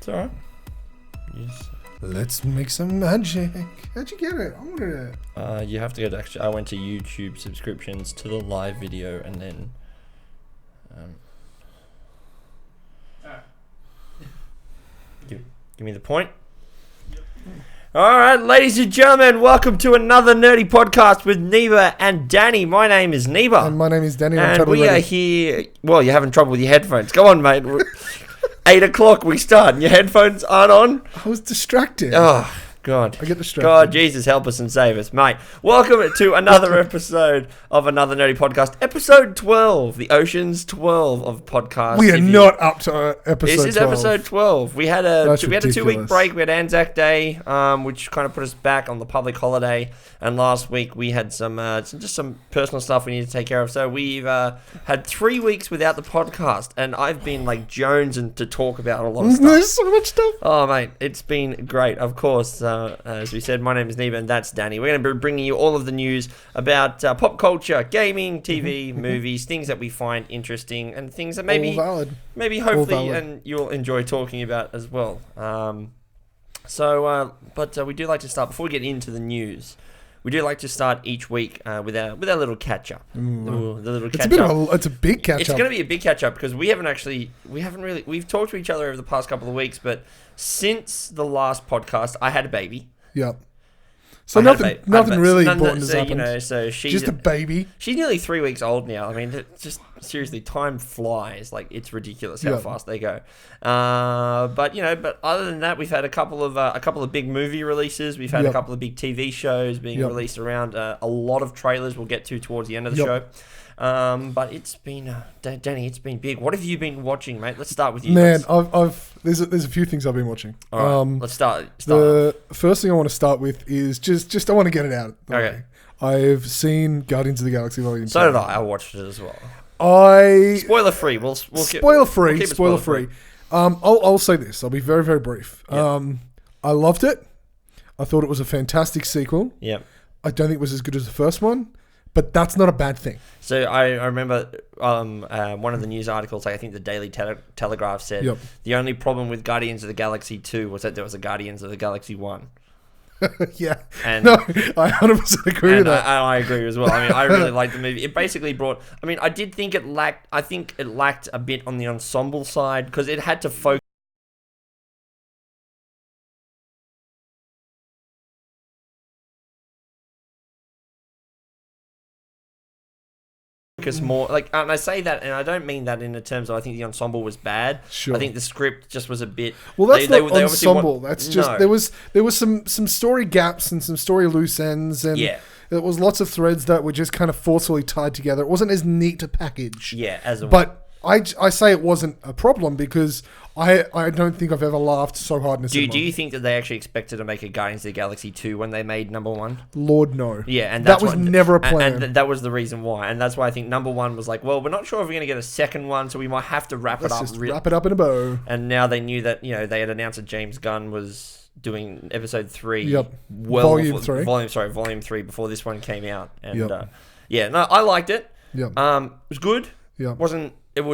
It's alright. Yes. Let's make some magic. How'd you get it? I wanted it. You have to go to I went to YouTube subscriptions to the live video and then give me the point. Alright, ladies and gentlemen, welcome to another nerdy podcast with Neeber and Danny. My name is Neeber. And my name is Danny. And we are here. Well, you're having trouble with your headphones. Go on, mate. 8 o'clock we start and your headphones aren't on. I was distracted. Oh, God. I get distracted. God, Jesus, help us and save us, mate. Welcome to another episode of another nerdy podcast. Episode 12, the Ocean's 12 of podcasts. We are not up to episode 12. This is episode 12. We had a 2-week break. We had Anzac Day, which kind of put us back on the public holiday. And last week we had some personal stuff we needed to take care of. So we've had 3 weeks without the podcast, and I've been like jonesing to talk about a lot of stuff. There's so much stuff. Oh, mate, it's been great. Of course, as we said, my name is Neeber and that's Danny. We're going to be bringing you all of the news about pop culture, gaming, TV, movies, things that we find interesting, and things that maybe hopefully, and you'll enjoy talking about as well. But we do like to start, before we get into the news, we do like to start each week with our little catch up. It's a big catch up. It's going to be a big catch up because we've talked to each other over the past couple of weeks, but since the last podcast, I had a baby. Yep. So nothing really important has happened. You know, so she's just a baby. She's nearly 3 weeks old now. I mean, just seriously, time flies. Like, it's ridiculous how fast they go. But other than that, we've had a couple of big movie releases. We've had a couple of big TV shows being released around. A lot of trailers we'll get to towards the end of the show. But it's been, Danny, it's been big. What have you been watching, mate? Let's start with you. Man, there's a few things I've been watching. All right, let's start. The first thing I want to start with is just I want to get it out. Okay. I've seen Guardians of the Galaxy Volume 2. So did I. I watched it as well. Spoiler free. Spoiler free. I'll say this. I'll be very, very brief. Yep. I loved it. I thought it was a fantastic sequel. Yep. I don't think it was as good as the first one. But that's not a bad thing. So I remember one of the news articles, I think the Daily Telegraph said, the only problem with Guardians of the Galaxy 2 was that there was a Guardians of the Galaxy 1. Yeah. And no, I 100% agree with that. I agree as well. I mean, I really liked the movie. It basically brought... I mean, I did think it lacked a bit on the ensemble side because it had to focus more, like, and I say that, and I don't mean that in the terms of I think the ensemble was bad. Sure. I think the script just was a bit. Well, that's not ensemble. That's just there was some story gaps and some story loose ends, and there was lots of threads that were just kind of forcefully tied together. It wasn't as neat a package. Yeah, but I say it wasn't a problem because I don't think I've ever laughed so hard in a cinema. Do you think that they actually expected to make a Guardians of the Galaxy 2 when they made number 1? Lord, no. Yeah, and that was never a plan. And that was the reason why. And that's why I think number 1 was like, well, we're not sure if we're going to get a second one, so we might have to wrap it up. Wrap it up in a bow. And now they knew that, they had announced that James Gunn was doing episode 3. Yep. Volume 3 before this one came out. And I liked it. Yep. It was good. Yeah. It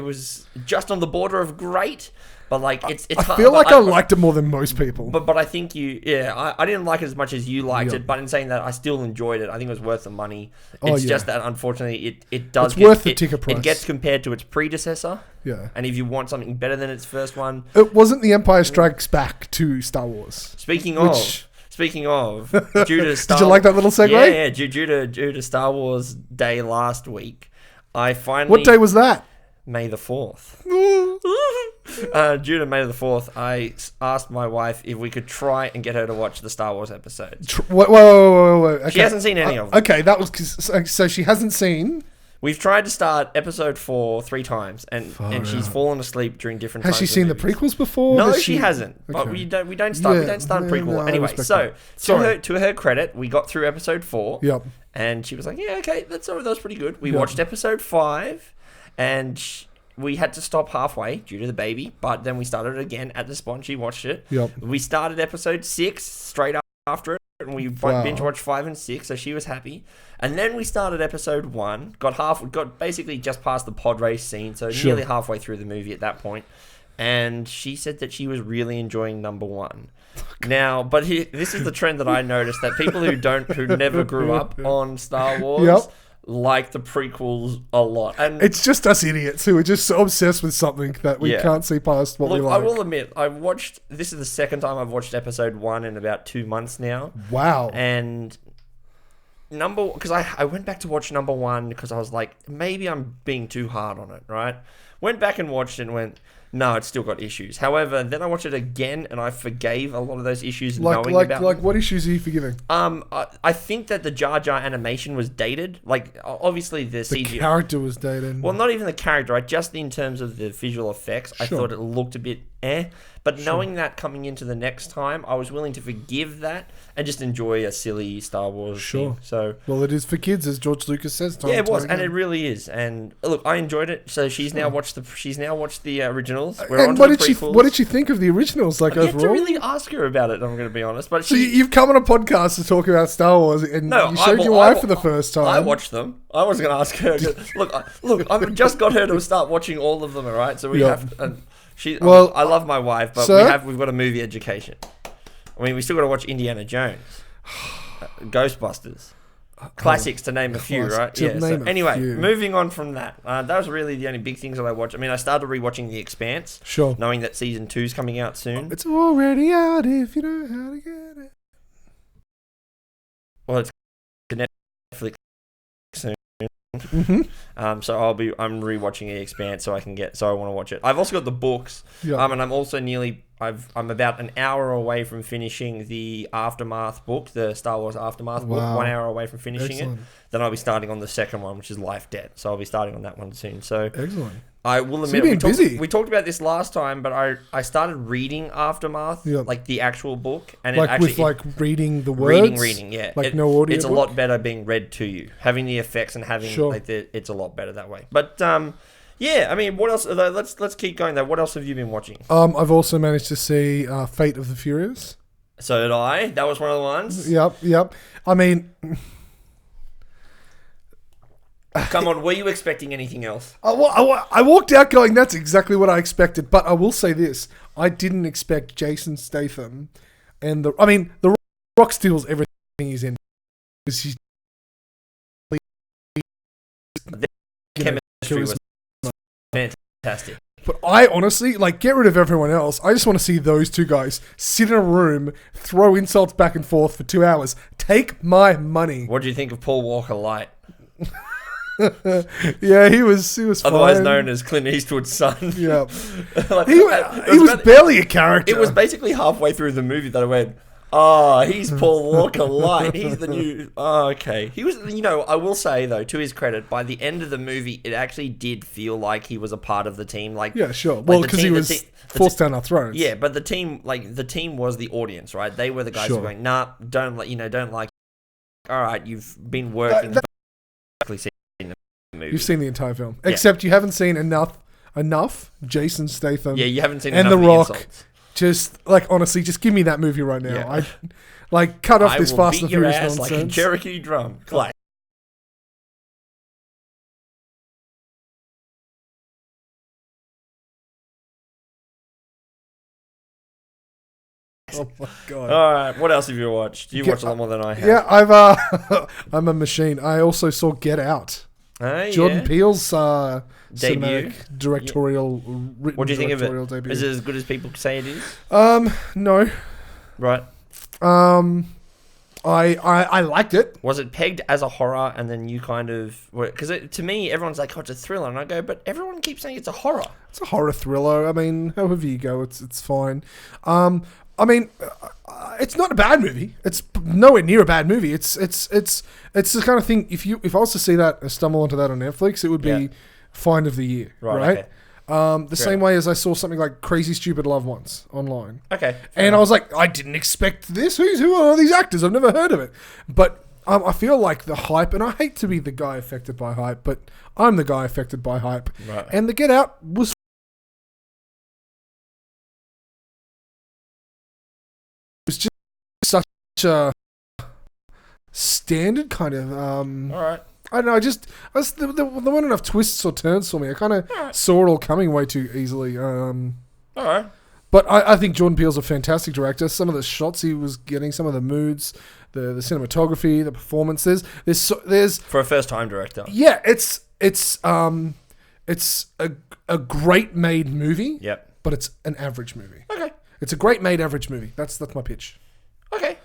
was just on the border of great, but like it's I feel like I liked it more than most people. But I think I didn't like it as much as you liked it, but in saying that I still enjoyed it. I think it was worth the money. It's just that unfortunately it's worth the ticket price. It gets compared to its predecessor. Yeah. And if you want something better than its first one, it wasn't The Empire Strikes Back to Star Wars. Speaking of, due to Star Did you like that little segue? Yeah, due to Star Wars Day last week, I finally... What day was that? May the 4th. Due to May the 4th, I asked my wife if we could try and get her to watch the Star Wars episode. Whoa. Okay. She hasn't seen any of them. Okay, that was... So she hasn't seen... We've tried to start episode 4 3 times, and she's fallen asleep during different times. Has she seen the prequels before? No, she hasn't. Okay. But we don't start a prequel. No, anyway, so to her credit, we got through episode 4. Yep. And she was like, "Yeah, okay, that was pretty good." We watched episode 5, and we had to stop halfway due to the baby. But then we started again at the spot. And she watched it. Yep. We started episode 6 straight after it. And we binge watched 5 and 6, so she was happy. And then we started episode 1, got basically just past the pod race scene, so nearly halfway through the movie at that point. and she said that she was really enjoying number one. Now, but this is the trend that I noticed, that people who never grew up on Star Wars like the prequels a lot. And it's just us idiots who are just so obsessed with something that we can't see past what we like. I will admit, this is the second time I've watched episode 1 in about 2 months now. Wow. And because I went back to watch number 1 because I was like, maybe I'm being too hard on it, right? Went back and watched it and went, no, it's still got issues. However, then I watched it again and I forgave a lot of those issues knowing about them. What issues are you forgiving? I think that the Jar Jar animation was dated. Like, obviously the CGI character was dated. Well, not even the character, right? Just in terms of the visual effects, I thought it looked a bit But knowing that coming into the next time, I was willing to forgive that and just enjoy a silly Star Wars thing. So, well, it is for kids, as George Lucas says. It was, and it really is. And look, I enjoyed it. So she's now watched the originals. We're on to the prequels. What did she think of the originals? Like, overall, I had to really ask her about it. I'm going to be honest. But so you've come on a podcast to talk about Star Wars, and you showed your wife for the first time. I watched them. I was going to ask her. Look, I've just got her to start watching all of them. All right, so we have. I love my wife, but we've got a movie education. I mean, we still got to watch Indiana Jones, Ghostbusters, classics to name a few, right? Anyway, moving on from that, that was really the only big things that I watched. I mean, I started rewatching The Expanse, knowing that season 2 is coming out soon. It's already out if you know how to get it. Well, it's Netflix soon. So I'm rewatching The Expanse so I want to watch it. I've also got the books, and I'm also I'm about an hour away from finishing the Aftermath book, the Star Wars Aftermath book. 1 hour away from finishing it. Then I'll be starting on the second one, which is Life Debt. So I'll be starting on that one soon. So excellent. I will admit, we talked about this last time, but I started reading Aftermath, like the actual book, and reading the words, reading, yeah, no audio. It's a lot better being read to you, having the effects and having it's a lot better that way. But yeah, I mean, what else? Let's keep going though. What else have you been watching? I've also managed to see Fate of the Furious. So did I. That was one of the ones. Yep. I mean. Come on, were you expecting anything else? I walked out going, that's exactly what I expected. But I will say this. I didn't expect Jason Statham and The Rock steals everything he's in. The chemistry was fantastic. But I honestly, get rid of everyone else. I just want to see those two guys sit in a room, throw insults back and forth for 2 hours. Take my money. What do you think of Paul Walker Light? Yeah, he was otherwise fine. Known as Clint Eastwood's son. Yeah, he was barely a character. It was basically halfway through the movie that I went, he's Paul Walker Light. He's the new. Okay. He was. I will say though, to his credit, by the end of the movie, it actually did feel like he was a part of the team. Yeah, sure. Well, because he was forced down our throats. Yeah, but the team was the audience, right? They were the guys who were going, nah, don't like. All right, you've been working. You've seen the entire film, except you haven't seen enough Jason Statham. Yeah, you haven't seen and enough The Rock. Insults. Just honestly, just give me that movie right now. Yeah. Cut off this Fast and Furious nonsense. Like a Cherokee drum. Clay. Oh my god! All right, what else have you watched? You watched a lot more than I have. Yeah, I've I'm a machine. I also saw Get Out. Jordan Peele's debut, directorial. What do you think of it? Debut. Is it as good as people say it is? No. Right. I liked it. Was it pegged as a horror, and then you kind of because to me everyone's like, oh, it's a thriller, and I go, but everyone keeps saying it's a horror. It's a horror thriller. I mean, however you go, it's fine. It's not a bad movie. It's nowhere near a bad movie. It's the kind of thing. If I was to see that, stumble onto that on Netflix, it would be Find of the Year, right? Okay. The same way as I saw something like Crazy Stupid Love once online. Okay. And I was like, I didn't expect this. Who are these actors? I've never heard of it. But I feel like the hype, and I hate to be the guy affected by hype, but I'm the guy affected by hype. Right. And the Get Out was just such a standard kind of. All right. I don't know. There weren't enough twists or turns for me. I kind of saw it all coming way too easily. All right. But I think Jordan Peele's a fantastic director. Some of the shots he was getting, some of the moods, the cinematography, the performances. There's for a first time director. Yeah, it's a great made movie. Yep. But it's an average movie. Okay. It's a great made average movie. That's my pitch. Okay.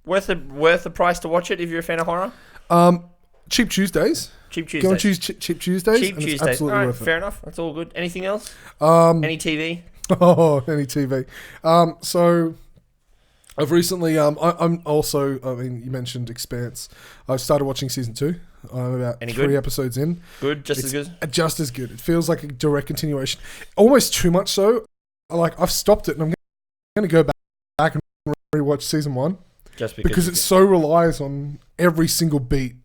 Worth the price to watch it if you're a fan of horror. Cheap Tuesdays. Cheap Tuesdays. Go and choose Cheap Tuesdays. Cheap Tuesdays. Absolutely All right, worth it. fair enough. That's all good. Anything else? Any TV? Oh, any TV. So I've recently, I'm also, I mean, you mentioned Expanse. I've started watching season 2. I'm about Any 3 good? episodes in. Good? Just as good? Just as good. It feels like a direct continuation. Almost too much so. I've stopped it and I'm going to go back and rewatch season 1. Just because it so relies on every single beat.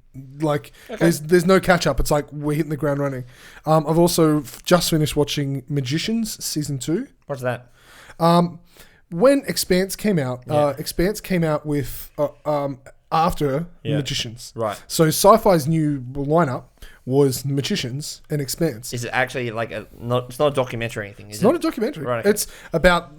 Like, there's no catch up. It's like we're hitting the ground running. I've also just finished watching Magicians season 2. What's that? When Expanse came out, Expanse came out with after Magicians. Right. So Sci-Fi's new lineup was Magicians and Expanse. Is it actually like it's not a documentary or anything? It's not a documentary. Right, okay. It's about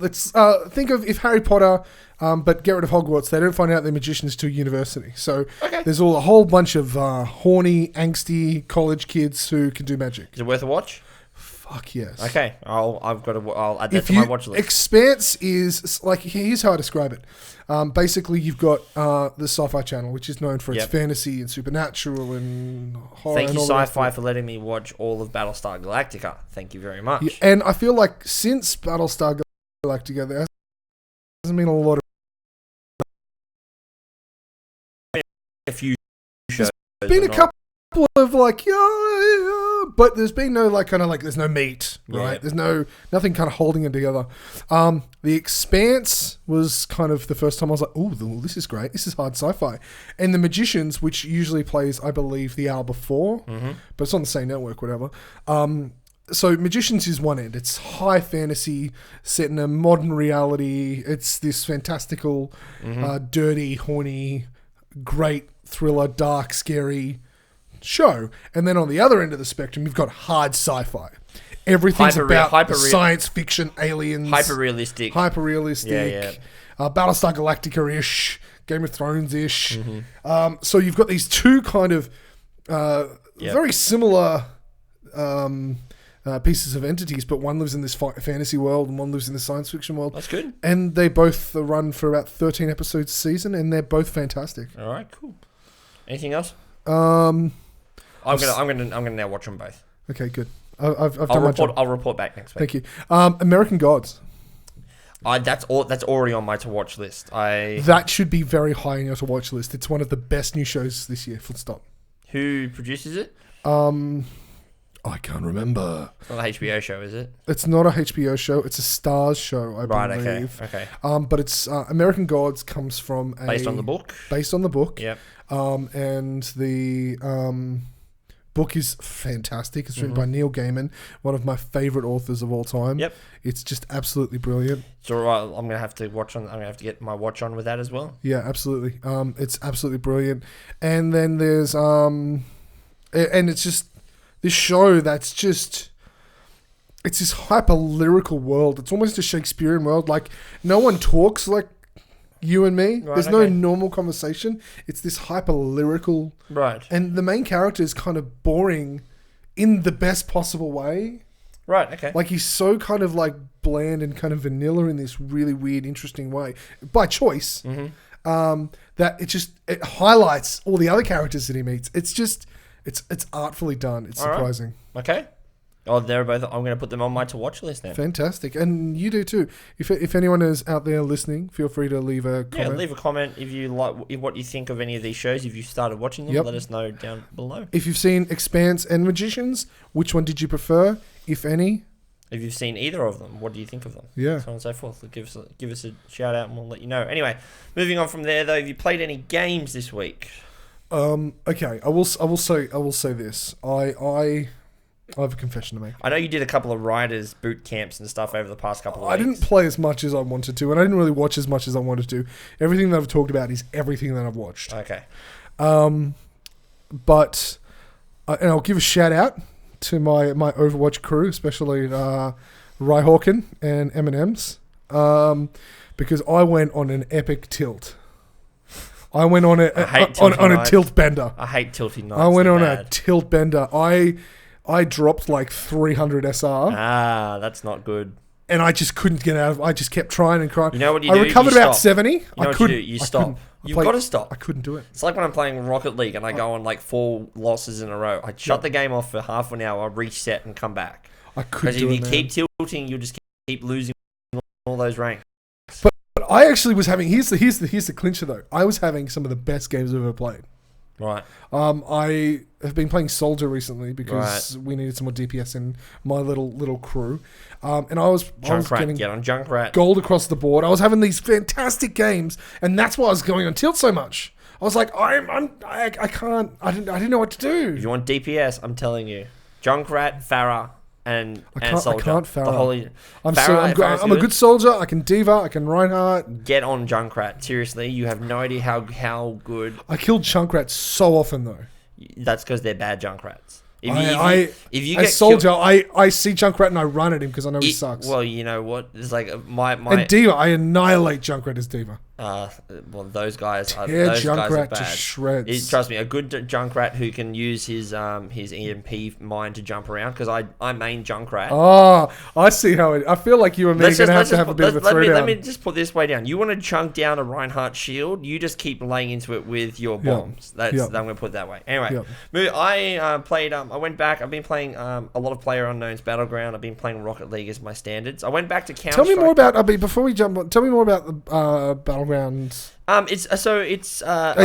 think of if Harry Potter, but get rid of Hogwarts. They don't find out they're magicians till university. So there's a whole bunch of horny, angsty college kids who can do magic. Is it worth a watch? Fuck yes. Okay, I'll add that to my watch list. Expanse is like, here's how I describe it. Basically, you've got the Sci-Fi Channel, which is known for its fantasy and supernatural and horror. Thank you, and all Sci-Fi, for letting me watch all of Battlestar Galactica. Thank you very much. Yeah, and I feel like since Battlestar Galactica, there hasn't been a lot of a few shows. There's been a couple of like, but there's been no like kind of like there's no meat, right? There's nothing kind of holding it together. The Expanse was kind of the first time I was like, oh, this is great. This is hard sci-fi. And The Magicians, which usually plays, I believe, the hour before, but it's on the same network, whatever. So Magicians is one end. It's high fantasy set in a modern reality. It's this fantastical, dirty, horny, great thriller, dark, scary show. And then on the other end of the spectrum, you've got hard sci-fi. Everything's about science fiction, aliens. Hyper-realistic. Battlestar Galactica-ish, Game of Thrones-ish. So you've got these two kind of very similar pieces of entities, but one lives in this fantasy world and one lives in the science fiction world. That's good. And they both run for about 13 episodes a season, and they're both fantastic. All right, cool. Anything else? I'm gonna now watch them both. Okay, good. I've done my job. I'll report back next week. Thank you. American Gods. That's already on my to watch list. That should be very high on your to watch list. It's one of the best new shows this year. Full stop. Who produces it? I can't remember. It's not an HBO show, is it? It's not a HBO show. It's a Stars show, I believe. Okay. But it's American Gods comes from based on the book. Based on the book. Yep. And the book is fantastic. It's written by Neil Gaiman, one of my favorite authors of all time. Yep. It's just absolutely brilliant. So I'm gonna have to get my watch on with that as well. Yeah, absolutely. It's absolutely brilliant. And then there's and it's just this show that's just, it's this hyper lyrical world. It's almost a Shakespearean world. Like, no one talks like you and me. Right, there's no normal conversation. It's this hyper lyrical. Right. And the main character is kind of boring in the best possible way. Right, okay. Like, he's so kind of like bland and kind of vanilla in this really weird, interesting way. By choice. That it highlights all the other characters that he meets. It's just, it's artfully done. It's surprising. Right. Okay. Oh, they're both. I'm going to put them on my to watch list now. Fantastic, and you do too. If anyone is out there listening, feel free to leave a comment. Yeah, leave a comment if you like what you think of any of these shows. If you started watching them, let us know down below. If you've seen Expanse and Magicians, which one did you prefer, if any? If you've seen either of them, what do you think of them? Yeah, so on and so forth. Give us a shout out, and we'll let you know. Anyway, moving on from there though, have you played any games this week? Okay, I will say this. I have a confession to make. I know you did a couple of writers' boot camps and stuff over the past couple of weeks. I didn't play as much as I wanted to, and I didn't really watch as much as I wanted to. Everything that I've talked about is everything that I've watched. Okay. But and I'll give a shout out to my Overwatch crew, especially Ryhawken and M&M's, because I went on an epic tilt. I went on a tilt bender. I hate tilting nights. I went on a tilt bender. I dropped like 300 SR. Ah, that's not good. And I just couldn't get out of it. I just kept trying and crying. You know what you do? I recovered about 70. You know what you do? You stop. You've got to stop. I couldn't do it. It's like when I'm playing Rocket League and I go on like 4 losses in a row. I shut the game off for half an hour, reset, and come back. I couldn't do it, Because if you keep tilting, you'll just keep losing all those ranks. But I actually was having... Here's the clincher, though. I was having some of the best games I've ever played. Right. I have been playing Soldier recently because we needed some more DPS in my little crew. And I was getting get on Junkrat. Gold across the board. I was having these fantastic games, and that's why I was going on tilt so much. I was like, I didn't know what to do. If you want DPS, I'm telling you, Junkrat, Pharah, and Soldier. I can't Pharah. I'm a good soldier. I can Diva. I can Reinhardt. Get on Junkrat. Seriously, you have no idea how good. I killed Junkrat so often though. That's because they're bad Junkrats. If you get soldier, I see Junkrat and I run at him because I know he sucks. Well, you know what? It's like my and Diva. I annihilate Junkrat as Diva. Well, those guys are Junkrat bad. To shreds. Trust me, a good Junkrat who can use his EMP mine to jump around because I main Junkrat. Oh, I see how it. I feel like you and me are going to have a bit of a throwdown. Let me just put this way down. You want to chunk down a Reinhardt shield, you just keep laying into it with your bombs. I'm going to put it that way. Anyway, I played. I went back. I've been playing a lot of PlayerUnknown's Battleground. I've been playing Rocket League as my standards. I went back to Counter. Tell me more about. Before we jump on, tell me more about the Battleground. It's it's a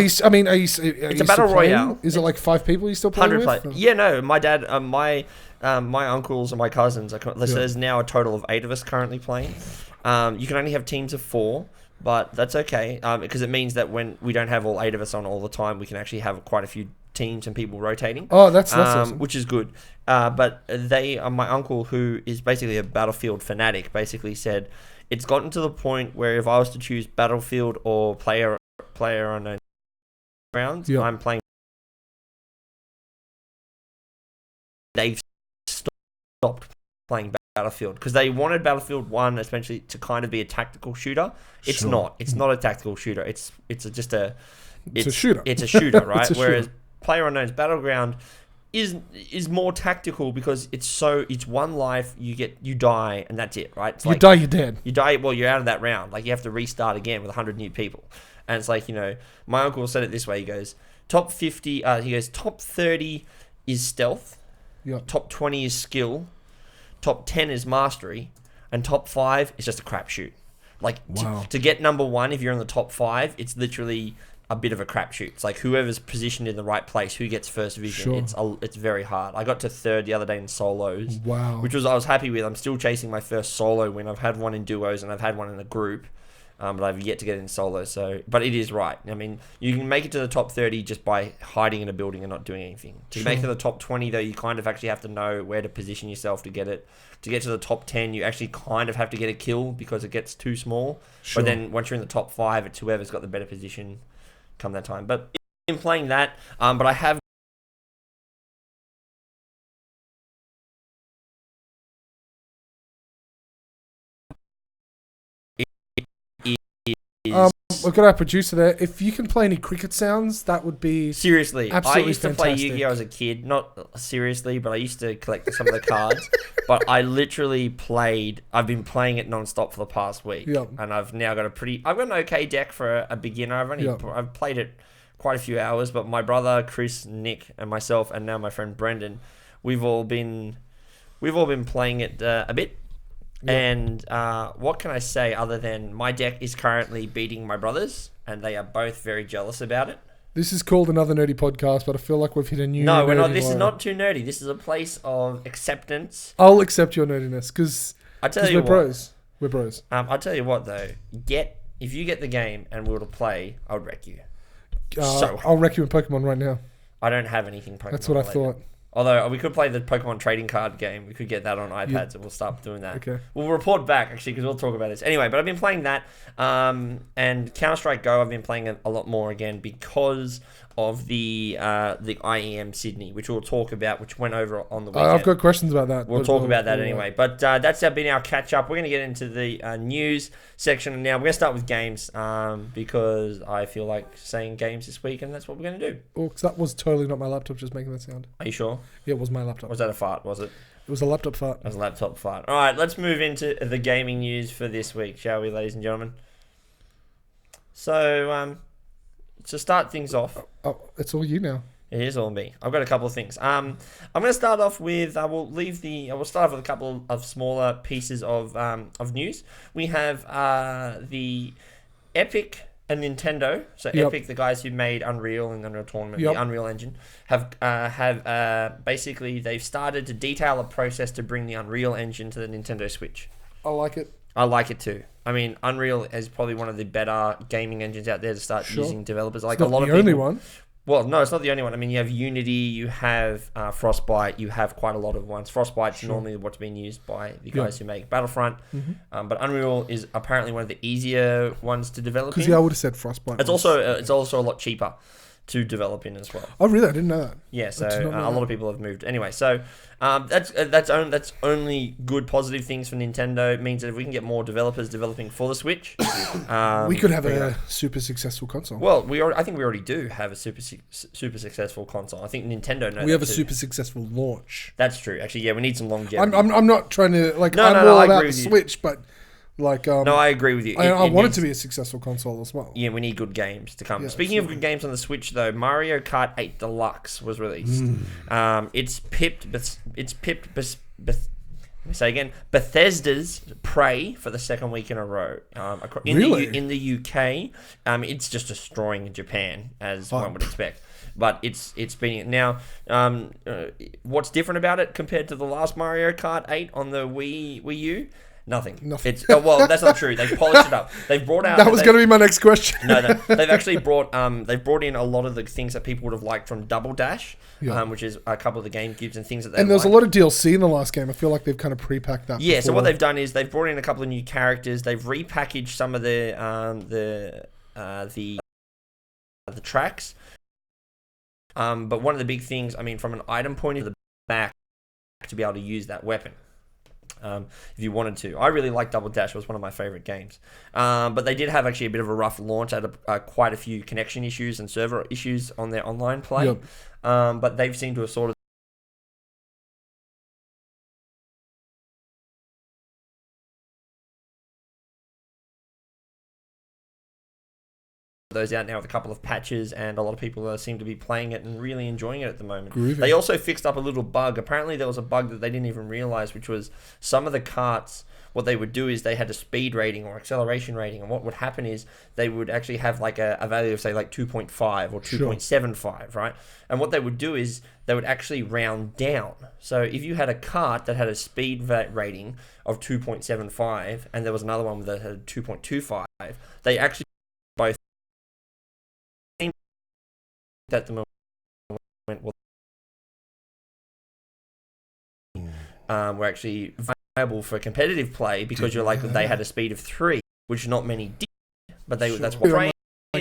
battle royale. Is it like 5 people you still playing with? Yeah, no, my dad, my uncles and my cousins. So there's now a total of 8 of us currently playing. You can only have teams of 4, but that's okay because it means that when we don't have all 8 of us on all the time, we can actually have quite a few teams and people rotating. Oh, that's awesome. Which is good. But my uncle, who is basically a Battlefield fanatic, basically said, it's gotten to the point where if I was to choose Battlefield or PlayerUnknown rounds, I'm playing. They've stopped playing Battlefield because they wanted Battlefield 1 especially to kind of be a tactical shooter. It's not. It's not a tactical shooter. It's a shooter. It's a shooter, right? Whereas PlayerUnknown's Battleground is more tactical because it's one life, you die and that's it, right? It's you die, you're dead. You die, well, you're out of that round. Like you have to restart again with 100 new people. And it's like, my uncle said it this way. He goes, top 50, top 30 is stealth. Yep. Top 20 is skill. Top 10 is mastery. And top 5 is just a crapshoot. Like to get number 1, if you're in the top 5, it's literally a bit of a crapshoot. It's like whoever's positioned in the right place, who gets first vision. Sure. It's very hard. I got to 3rd the other day in solos. Wow. Which I was happy with. I'm still chasing my first solo win. I've had one in duos and I've had one in a group. But I've yet to get in solo. But it is right. I mean, you can make it to the top 30 just by hiding in a building and not doing anything. To make it to the top 20, though, you kind of actually have to know where to position yourself to get it. To get to the top 10, you actually kind of have to get a kill because it gets too small. Sure. But then once you're in the top 5, it's whoever's got the better position come that time. But in playing that, but I have we've got our producer there. If you can play any cricket sounds, that would be seriously. Absolutely I used to play Yu-Gi-Oh as a kid, not seriously, but I used to collect some of the cards. But I literally played. I've been playing it non-stop for the past week, and I've now got I've got an okay deck for a beginner. I've played it quite a few hours, but my brother Chris, Nick, and myself, and now my friend Brendan, we've all been playing it a bit. Yep. And what can I say other than my deck is currently beating my brother's, and they are both very jealous about it. This is called Another Nerdy Podcast, but I feel like we've hit a new. No, we're not. This is not too nerdy. This is a place of acceptance. I'll accept your nerdiness because we're bros. We're bros. I'll tell you what though. If you get the game and we were to play, I would wreck you. I'll wreck you in Pokemon right now. I don't have anything Pokemon. That's what I thought. Although we could play the Pokemon trading card game. We could get that on iPads and we'll start doing that. Okay. We'll report back, actually, because we'll talk about this. Anyway, but I've been playing that. And Counter-Strike Go, I've been playing it a lot more again because of the IEM Sydney, which we'll talk about, which went over on the weekend. I've got questions about that. We'll talk about that anyway. But that's been our catch up. We're going to get into the news section now. We're going to start with games because I feel like saying games this week, and that's what we're going to do. Oh, because that was totally not my laptop just making that sound. Are you sure? Yeah, it was my laptop. Was that a fart, was it? It was a laptop fart. It was a laptop fart. All right, let's move into the gaming news for this week, shall we, ladies and gentlemen? So, to start things off... Oh, it's all you now. It is all me. I've got a couple of things. I'm going to start off with... We'll start off with a couple of smaller pieces of news. We have the Epic and Nintendo. So Epic, the guys who made Unreal and Unreal Tournament, the Unreal Engine, have basically they've started to detail a process to bring the Unreal Engine to the Nintendo Switch. I like it. I like it too. I mean, Unreal is probably one of the better gaming engines out there to start using developers. Like it's not the only one. Well, no, it's not the only one. I mean, you have Unity, you have Frostbite, you have quite a lot of ones. Frostbite's normally what's being used by the guys who make Battlefront, but Unreal is apparently one of the easier ones to develop in. Because I would have said Frostbite. It's also a lot cheaper to develop in as well. Oh, really? I didn't know that. Yeah, so a lot of people have moved. Anyway, so that's only good positive things for Nintendo. It means that if we can get more developers developing for the Switch, we could have a super successful console. Well, I think we already do have a super successful console. I think Nintendo knows. We have a super successful launch. That's true. Actually, yeah, we need some longevity. I'm not trying to I'm all all about the Switch, but. No, I agree with you. I want it to be a successful console as well. Yeah, we need good games to come. Yeah, Speaking of good games on the Switch, though, Mario Kart 8 Deluxe was released. It's pipped. Bethesda's Prey for the second week in a row. In the UK, it's just destroying Japan, as one would expect. But it's been now. What's different about it compared to the last Mario Kart 8 on the Wii U? Nothing. Well, that's not true. They've polished it up. They've brought out... That was going to be my next question. No. They've actually brought in a lot of the things that people would have liked from Double Dash, which is a couple of the GameCubes and things that they. And there's a lot of DLC in the last game. I feel like they've kind of pre-packed that. Yeah. Before. So what they've done is they've brought in a couple of new characters. They've repackaged some of the tracks. But one of the big things, I mean, from an item point of view, the back to be able to use that weapon. If you wanted to. I really like Double Dash. It was one of my favorite games. But they did have actually a bit of a rough launch. Had quite a few connection issues and server issues on their online play. Yep. But they've seemed to have sorted those out now with a couple of patches, and a lot of people seem to be playing it and really enjoying it at the moment. Groovy. They also fixed up a little bug. Apparently there was a bug that they didn't even realize, which was some of the carts, what they would do is they had a speed rating or acceleration rating, and what would happen is they would actually have like a value of say like 2.5 or 2.75, right? And what they would do is they would actually round down. So if you had a cart that had a speed rating of 2.75 and there was another one that had 2.25, they actually both at the moment were actually viable for competitive play because you're like they had a speed of 3, which not many did, but that's what Prey is.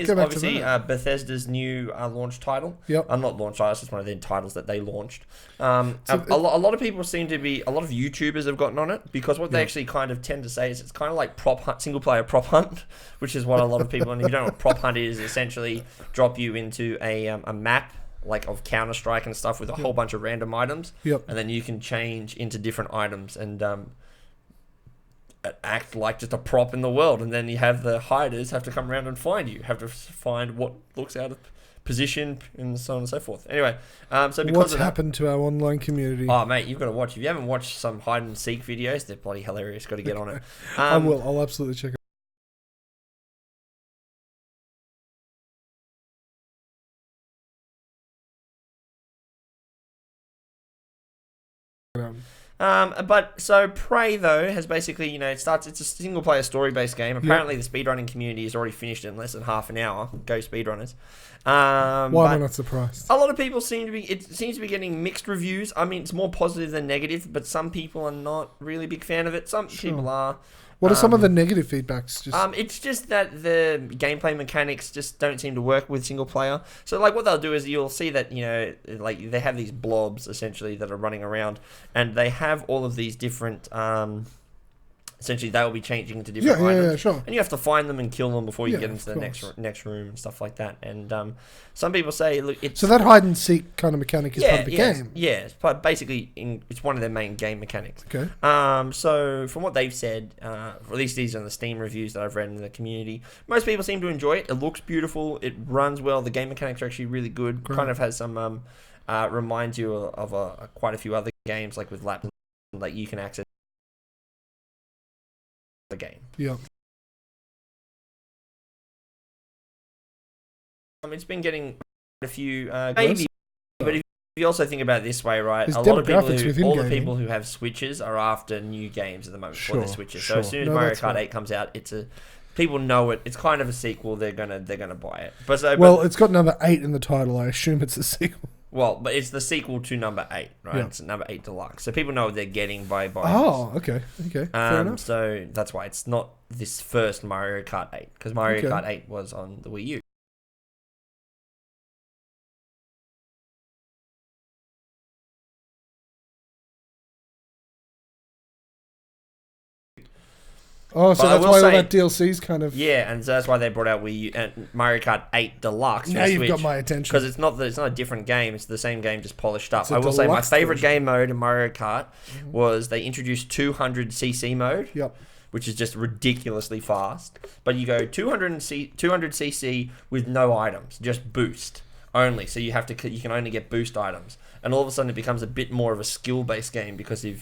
Obviously Bethesda's new launch title. Not launch title, it's just one of their titles that they launched. A lot of people seem to be, a lot of YouTubers have gotten on it because what they actually kind of tend to say is it's kind of like prop hunt, single player prop hunt, which is what a lot of people, and if you don't know what prop hunt is, essentially drop you into a map like of Counter-Strike and stuff with a whole bunch of random items, and then you can change into different items and act like just a prop in the world, and then you have the hiders have to come around and find you, have to find what looks out of position and so on and so forth. Anyway, so because what's happened to our online community? Oh mate, you've got to watch. If you haven't watched some hide and seek videos, they're bloody hilarious. Got to get on it. I will. I'll absolutely check it. But so Prey though has basically, it's a single player story based game. Apparently the speedrunning community has already finished it in less than half an hour. Go speedrunners. Why am I not surprised? A lot of people seems to be getting mixed reviews. I mean, it's more positive than negative, but some people are not really a big fan of it. Some people are. What are some of the negative feedbacks? It's just that the gameplay mechanics just don't seem to work with single player. So like what they'll do is you'll see that, like they have these blobs essentially that are running around, and they have all of these different essentially they will be changing into different items. Yeah, sure. And you have to find them and kill them before you get into the next room and stuff like that. And some people say, look, it's... So that hide and seek kind of mechanic is part of the game? Yeah, it's basically, it's one of their main game mechanics. Okay. So from what they've said, at least these are the Steam reviews that I've read in the community, most people seem to enjoy it. It looks beautiful. It runs well. The game mechanics are actually really good. Great. Kind of has some... reminds you of quite a few other games, like with laptops, like you can access the game. Yeah. It's been getting a few maybe, but if you also think about it this way, right? There's a lot of people the people who have Switches are after new games at the moment for their Switches. So as soon as Mario Kart 8 comes out, people know it. It's kind of a sequel. They're gonna buy it. But it's got number 8 in the title. I assume it's a sequel. Well, but it's the sequel to number 8, right? Yeah. It's number 8 Deluxe. So people know what they're getting by buying this. Okay. Fair enough. So that's why it's not this first Mario Kart 8, because Mario Kart 8 was on the Wii U. Oh, so that's why all that DLC's kind of... Yeah, and so that's why they brought out Wii U and Mario Kart 8 Deluxe. Now you've got my attention. Because it's not a different game, it's the same game, just polished up. I will say my favourite game mode in Mario Kart was they introduced 200cc mode. Yep. Which is just ridiculously fast. But you go 200cc with no items, just boost only. So you can only get boost items. And all of a sudden it becomes a bit more of a skill-based game because you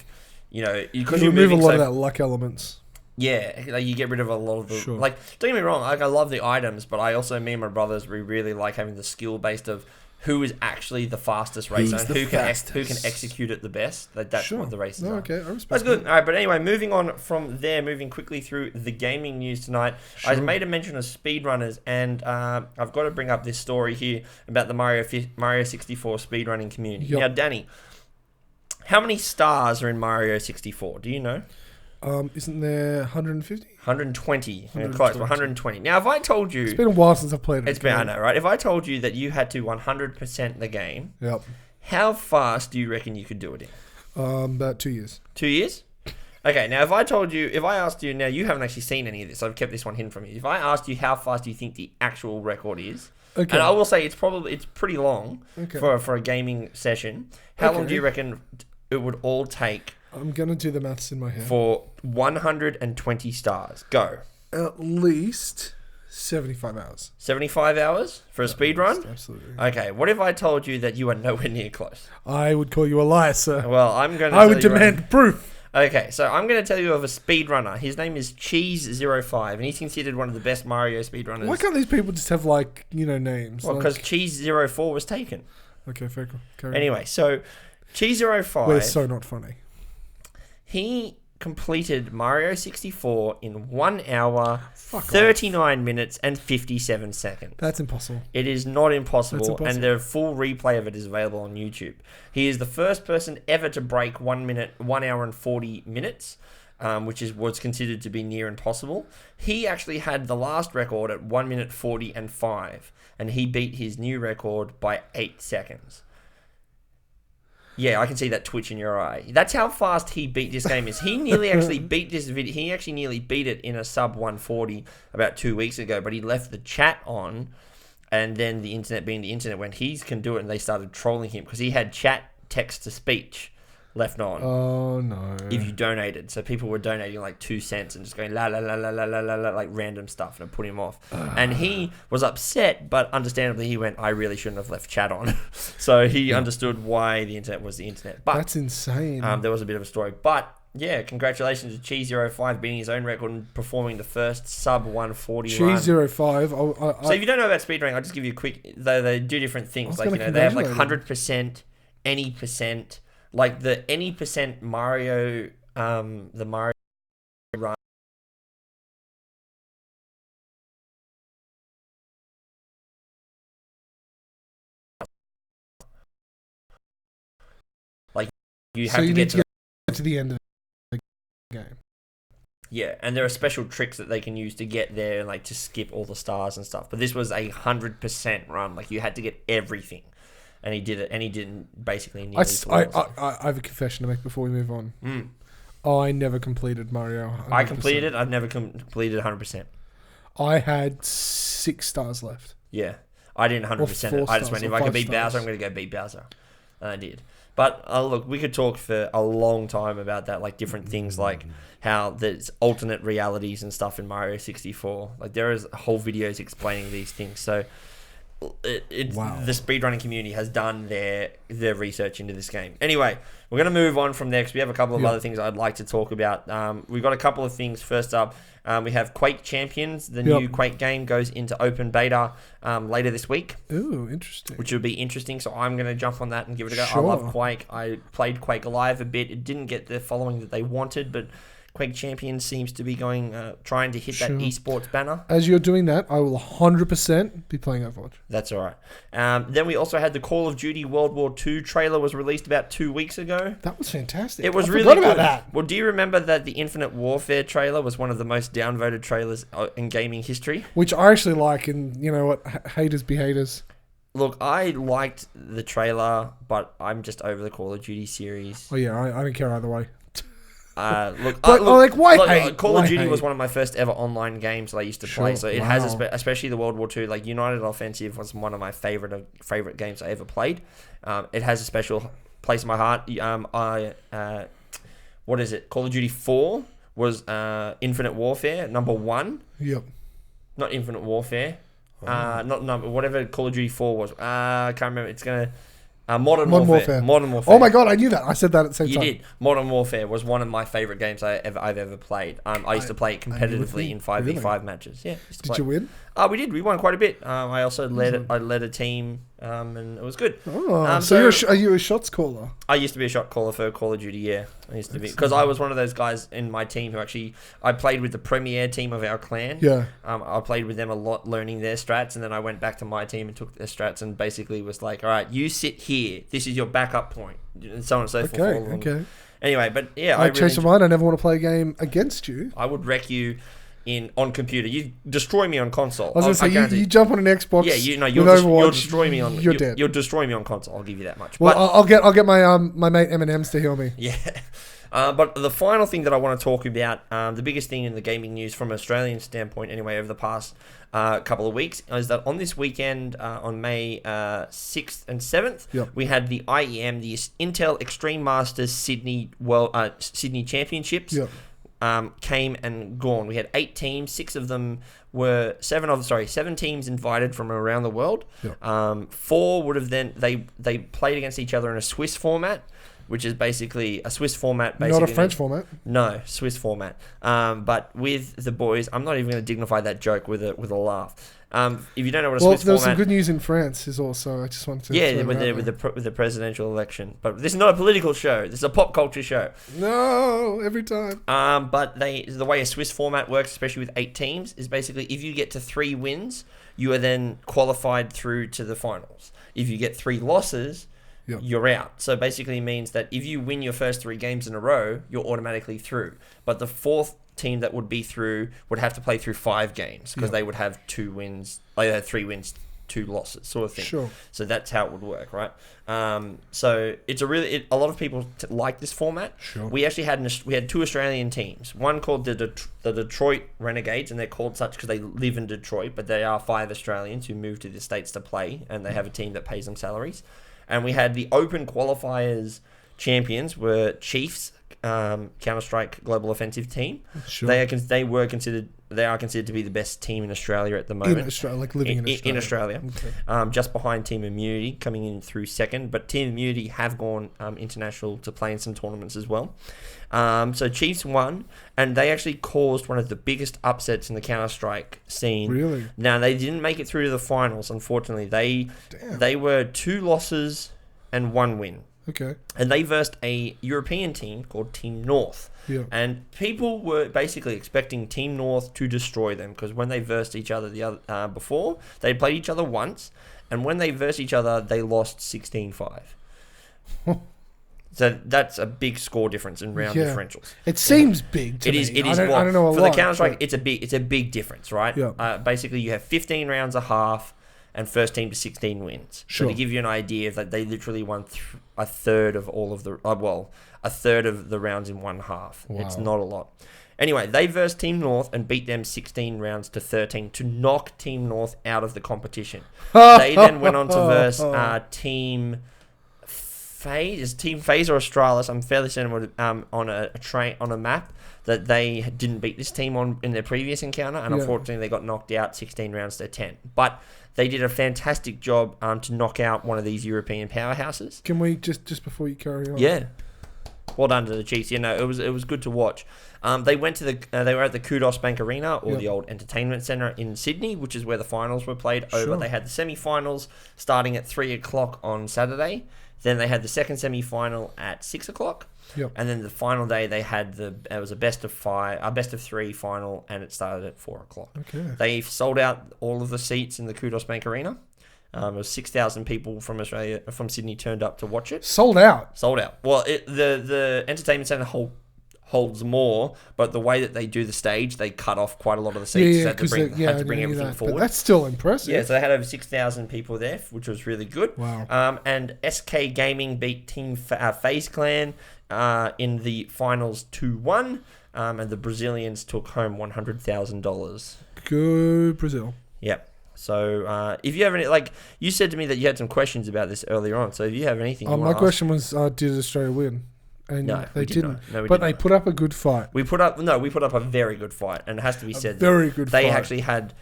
remove a lot of that luck elements. Yeah, like you get rid of a lot of the... Sure. Like, don't get me wrong, like I love the items, but I also, me and my brothers, we really like having the skill based of who is actually the fastest racer and who can execute it the best. Like, that's what the races are. Okay, I respect that's good. All right, but anyway, moving on from there, moving quickly through the gaming news tonight. Sure. I made a mention of speedrunners, and I've got to bring up this story here about the Mario 64 speedrunning community. Yep. Now, Danny, how many stars are in Mario 64? Do you know? Isn't there 150? 120. Close, 120. Now, if I told you... It's been a while since I've played it. I know, right? If I told you that you had to 100% the game, yep. How fast do you reckon you could do it in? About 2 years. 2 years? Okay, now if I asked you, now you haven't actually seen any of this, I've kept this one hidden from you. If I asked you how fast do you think the actual record is, and I will say it's pretty long for a gaming session, how long do you reckon it would all take... I'm going to do the maths in my head. For 120 stars. Go. At least 75 hours. 75 hours for a speed run? Absolutely. Okay, what if I told you that you are nowhere near close? I would call you a liar, sir. Well, I would demand proof. Okay, so I'm going to tell you of a speedrunner. His name is Cheese05, and he's considered one of the best Mario speedrunners. Why can't these people just have, names? Well, because Cheese04 was taken. Okay, fair. Anyway, so Cheese05... We're so not funny. He completed Mario 64 in 1 hour, 39 minutes, and 57 seconds. That's impossible. It is not impossible, and the full replay of it is available on YouTube. He is the first person ever to break 1 hour and 40 minutes, which is what's considered to be near impossible. He actually had the last record at 1 minute 40 and 5, and he beat his new record by 8 seconds. Yeah, I can see that twitch in your eye. That's how fast he beat this game. He nearly actually beat this video. He actually nearly beat it in a sub 140 about 2 weeks ago, but he left the chat on, and then the internet being the internet, when he can do it, and they started trolling him because he had chat text to speech left on. Oh no! If you donated, so people were donating like 2 cents and just going la la la la la la la la, like random stuff, and it put him off. And he was upset, but understandably he went, "I really shouldn't have left chat on." So he understood why the internet was the internet. But that's insane. There was a bit of a story, but yeah, congratulations to Cheese05 beating his own record and performing the first sub 140 run. Cheese05. So if you don't know about speedrunning, I'll just give you a quick. They do different things, like they have like 100%, any percent. Like the any percent Mario, the Mario run. Like you have to get to the end of the game. Yeah, and there are special tricks that they can use to get there, like to skip all the stars and stuff. But this was 100% run. Like, you had to get everything. And he did it, and he didn't basically nearly I have a confession to make before we move on. I never completed Mario 100%. I completed it. I've never completed 100%. I had 6 stars left. Yeah. I didn't 100% it. I just went, if I can beat Bowser, I'm going to go beat Bowser. And I did. But look, we could talk for a long time about that, like different things, like how there's alternate realities and stuff in Mario 64. Like, there is whole videos explaining these things. So the speedrunning community has done their research into this game. Anyway, we're going to move on from there because we have a couple of other things I'd like to talk about. We've got a couple of things. First up, we have Quake Champions. The new Quake game goes into open beta later this week. Ooh, interesting. Which will be interesting. So I'm going to jump on that and give it a go. Sure. I love Quake. I played Quake Live a bit. It didn't get the following that they wanted, but Quake Champions seems to be trying to hit that esports banner. As you're doing that, I will 100% be playing Overwatch. That's all right. Then we also had the Call of Duty World War II trailer was released about 2 weeks ago. That was fantastic. It was really good. About that. Well, do you remember that the Infinite Warfare trailer was one of the most downvoted trailers in gaming history? Which I actually like, and you know what? Haters be haters. Look, I liked the trailer, but I'm just over the Call of Duty series. Oh yeah, I don't care either way. Call of Duty was one of my first ever online games that I used to play. So it has, especially the World War II, like United Offensive was one of my favorite games I ever played. It has a special place in my heart. What is it? Call of Duty 4 was Infinite Warfare #1. Yep. Not Infinite Warfare. Whatever Call of Duty 4 was. I can't remember. It's gonna. Modern Warfare. Modern Warfare. Oh my god, I knew that. I said that at the same time. You did. Modern Warfare was one of my favorite games I've ever played. I used to play it competitively in 5v5 matches. Yeah. Did you win? We did. We won quite a bit. I also led a team, and it was good. So are you a shots caller? I used to be a shot caller for Call of Duty. Yeah, I used to be, because I was one of those guys in my team who I played with the premier team of our clan. Yeah. I played with them a lot, learning their strats, and then I went back to my team and took their strats, and basically was like, all right, you sit here. This is your backup point, and so on and so forth. Okay. Anyway, but yeah, I changed my mind. I never want to play a game against you. I would wreck you on computer. You destroy me on console. I was going to say, you jump on an Xbox. Yeah, you'll destroy me on. You're dead. You'll destroy me on console. I'll give you that much. Well, but I'll get my my mate M&M's to heal me. Yeah. But the final thing that I want to talk about, the biggest thing in the gaming news from an Australian standpoint, anyway, over the past couple of weeks, is that on this weekend, on May 6th and 7th, we had the IEM, the Intel Extreme Masters Sydney Championships. Yep. Came and gone. We had 8 teams. 7 teams invited from around the world. Yep. 4 would have they played against each other in a Swiss format, which is basically a Swiss format. Not a French format. No, Swiss format. But with the boys, I'm not even going to dignify that joke with a laugh. If you don't know what a Swiss format... Well, there's some good news in France is also, I just wanted to... Yeah, with the presidential election. But this is not a political show. This is a pop culture show. No, every time. But the way a Swiss format works, especially with 8 teams, is basically if you get to 3 wins, you are then qualified through to the finals. If you get 3 losses... Yep. You're out. So basically means that if you win your first 3 games in a row, you're automatically through. But the 4th team that would be through would have to play through 5 games because they would have 2 wins. They had 3 wins, 2 losses, sort of thing. Sure. So that's how it would work, right? So it's a lot of people like this format. Sure. We actually had 2 Australian teams. One called the Detroit Renegades, and they're called such because they live in Detroit. But they are 5 Australians who moved to the States to play, and they have a team that pays them salaries. And we had the Open Qualifiers champions were Chiefs, Counter-Strike Global Offensive Team. Sure. They are considered to be the best team in Australia at the moment. In Australia, like living in Australia. In Australia. Okay. Just behind Team Immunity, coming in through second. But Team Immunity have gone international to play in some tournaments as well. So Chiefs won, and they actually caused one of the biggest upsets in the Counter-Strike scene. Really? Now, they didn't make it through to the finals, unfortunately. They were 2 losses and 1 win. Okay. And they versed a European team called Team North. Yeah. And people were basically expecting Team North to destroy them because when they versed each other before, they played each other once, and when they versed each other, they lost 16-5. So that's a big score difference in round differentials. It seems big to me. It is. I don't know for the Counter-Strike, it's a big difference, right? Yeah. Basically, you have 15 rounds a half, and first team to 16 wins. Sure. So to give you an idea, that they literally won a third of all of the a third of the rounds in one half. Wow. It's not a lot. Anyway, they versed Team North and beat them 16 rounds to 13 to knock Team North out of the competition. They then went on to verse Team FaZe. Is Team FaZe or Australis? I'm fairly certain on a map that they didn't beat this team in their previous encounter, and unfortunately they got knocked out 16 rounds to 10. But they did a fantastic job to knock out one of these European powerhouses. Can we just before you carry on? Yeah. Well done to the Chiefs. You know, it was good to watch. They went to they were at the Kudos Bank Arena, or the old Entertainment Centre in Sydney, which is where the finals were played over. Sure. They had the semi-finals starting at 3:00 on Saturday. Then they had the second semi-final at 6:00. Yep. And then the final day they had it was a best of 3 final, and it started at 4:00. Okay. They sold out all of the seats in the Kudos Bank Arena. It was 6,000 people from Sydney turned up to watch it. Sold out. Well, the Entertainment Centre holds more, but the way that they do the stage, they cut off quite a lot of the seats. Yeah, had to bring everything forward. But that's still impressive. Yeah, so they had over 6,000 people there, which was really good. Wow. And SK Gaming beat Team FaZe Clan in the finals 2-1, and the Brazilians took home $100,000. Go Brazil. Yep. So, if you have any, you said to me that you had some questions about this earlier on. So, if you have anything, my question was, did Australia win? And no, they didn't. No, but they put up a good fight. We put up a very good fight, and it has to be said. Very good fight. They actually had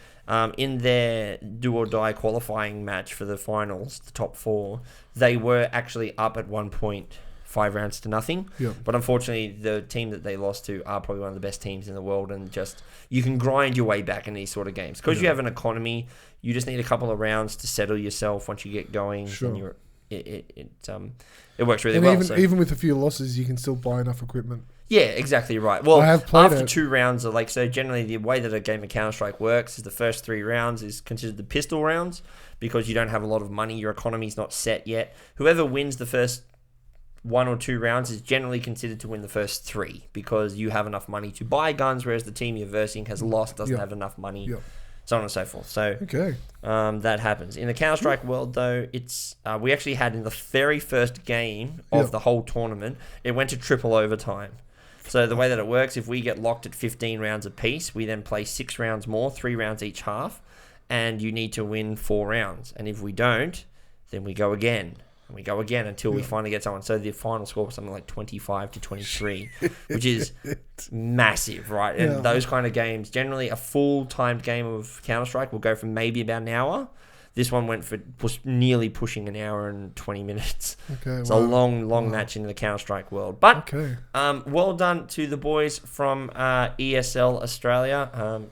in their do or die qualifying match for the finals, the top 4. They were actually up at one point, 5 rounds to nothing. Yeah. But unfortunately, the team that they lost to are probably one of the best teams in the world, and just you can grind your way back in these sort of games because you have an economy. You just need a couple of rounds to settle yourself once you get going. Sure. And it works really well. Even with a few losses, you can still buy enough equipment. Yeah, exactly right. Well, after it. 2 rounds are so generally the way that a game of Counter-Strike works is the first 3 rounds is considered the pistol rounds because you don't have a lot of money. Your economy's not set yet. Whoever wins the first 1 or 2 rounds is generally considered to win the first 3 because you have enough money to buy guns, whereas the team you're versing has lost, doesn't have enough money. Yep. So on and so forth. So okay. That happens. In the Counter-Strike world, though, it's we actually had in the very first game of the whole tournament, it went to triple overtime. So the way that it works, if we get locked at 15 rounds apiece, we then play 6 rounds more, 3 rounds each half, and you need to win 4 rounds. And if we don't, then we go again. And we go again until we finally get someone. So the final score was something like 25-23, which is massive, right? And those kind of games, generally a full-timed game of Counter-Strike will go for maybe about an hour. This one was nearly pushing an hour and 20 minutes. Okay, it's a long match in the Counter-Strike world. But well done to the boys from ESL Australia,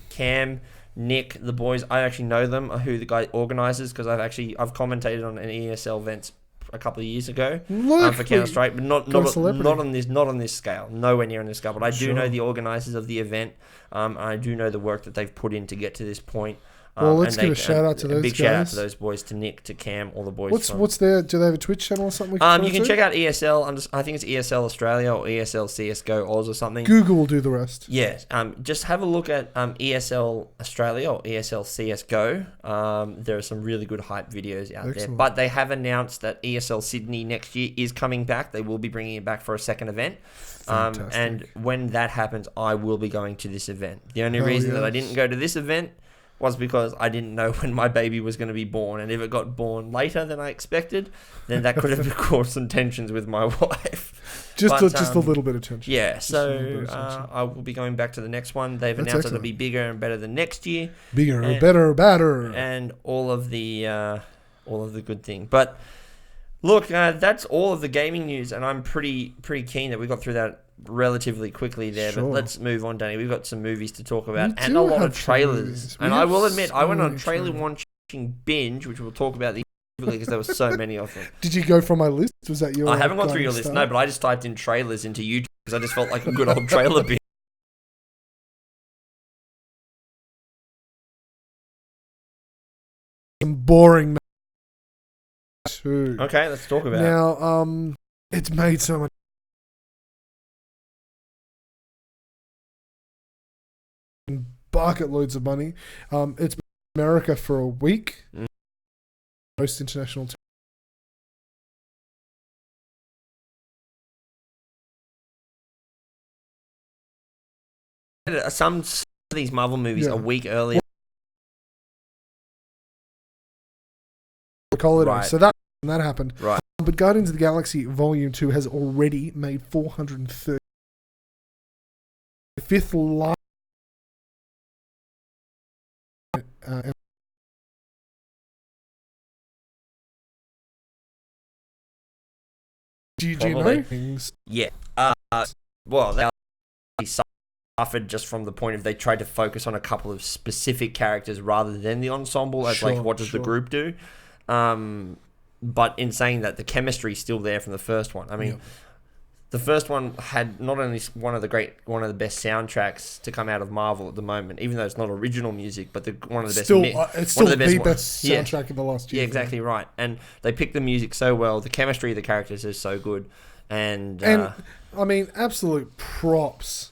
Cam, Nick, the boys. I actually know them, who the guy organises, because I've commentated on an ESL event a couple of years ago for Counter-Strike, but not on this scale, nowhere near on this scale. But I do know the organisers of the event. I do know the work that they've put in to get to this point. Well, let's give a shout out to those guys. Big shout out to those boys, to Nick, to Cam, all the boys. What's their? Do they have a Twitch channel or something? You can check out ESL. I think it's ESL Australia or ESL CS:GO Oz or something. Google will do the rest. Yeah. Just have a look at ESL Australia or ESL CS:GO. There are some really good hype videos out there. But they have announced that ESL Sydney next year is coming back. They will be bringing it back for a second event. And when that happens, I will be going to this event. The only reason that I didn't go to this event was because I didn't know when my baby was going to be born, and if it got born later than I expected, then that could have caused some tensions with my wife. Just a little bit of tension. Yeah, so I will be going back to the next one. They've announced it'll be bigger and better than next year. Bigger, better, better, and all of the good thing. But look, that's all of the gaming news, and I'm pretty keen that we got through that relatively quickly there. But let's move on, Danny. We've got some movies to talk about and a lot of trailers. And I will admit, I went on trailer watching binge, which we'll talk about because there were so many of them. Did you go from my list? Was that your? I haven't gone through your list, no, but I just typed in trailers into YouTube because I just felt like a good old trailer binge. Some boring. Okay, let's talk about it. Now, It's made so much bucket loads of money. It's been in America for a week. Most international. Some of these Marvel movies a week earlier. Right. So that happened. Right. But Guardians of the Galaxy Volume 2 has already made 430. The fifth line. Do you know things? Yeah. Well, they suffered just from the point of they tried to focus on a couple of specific characters rather than the ensemble as like what does the group do. But in saying that, the chemistry is still there from the first one. I mean, the first one had not only one of the best soundtracks to come out of Marvel at the moment, even though it's not original music, but one of the best. It's still the best soundtrack in the last year. Yeah, exactly right. And they picked the music so well. The chemistry of the characters is so good, and I mean, absolute props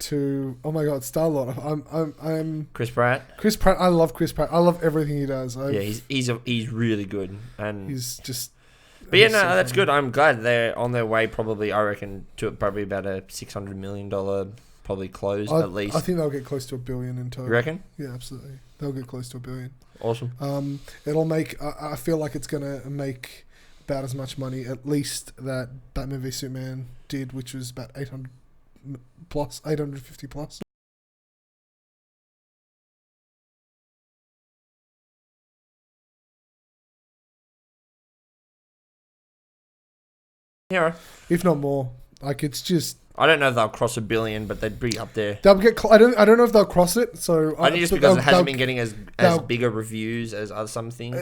to Star-Lord. I'm Chris Pratt. Chris Pratt. I love Chris Pratt. I love everything he does. He's really good, and he's just. But yeah, no, that's good. I'm glad they're on their way. Probably, I reckon, to probably about a $600 million probably close at least. I think they'll get close to $1 billion in total. You reckon? Yeah, absolutely. They'll get close to $1 billion. Awesome. It'll make. I feel like it's gonna make about as much money, at least, that Batman v Superman did, which was about 850 plus. Yeah. If not more. Like, it's just... I don't know if they'll cross $1 billion, but they'd be up there. They'll get... I don't know if they'll cross it, so... Only just because it hasn't been getting as bigger reviews as some things.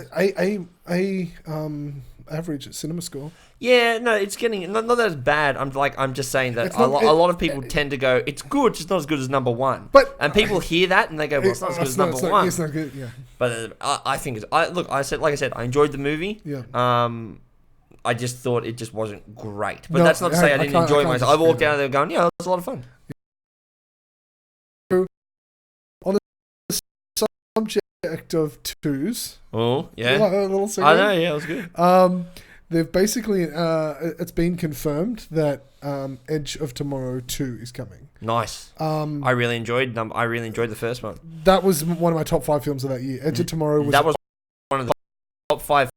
Average at Cinema Score. Yeah, no, it's getting... Not that it's bad. I'm just saying that a lot of people tend to go, it's good, just not as good as number one. And people hear that and they go, well, it's not as good as number one. It's not good, yeah. But I think it's... Like I said, I enjoyed the movie. Yeah. I just thought it just wasn't great. But that's not to say I didn't enjoy myself. I walked out of there going, yeah, it was a lot of fun. On the subject of twos. Oh, yeah. A little segment. I know, yeah, it was good. They've basically, it's been confirmed that Edge of Tomorrow 2 is coming. Nice. I really enjoyed the first one. That was one of my top 5 films of that year. Edge of Tomorrow was... That was one of the top 5.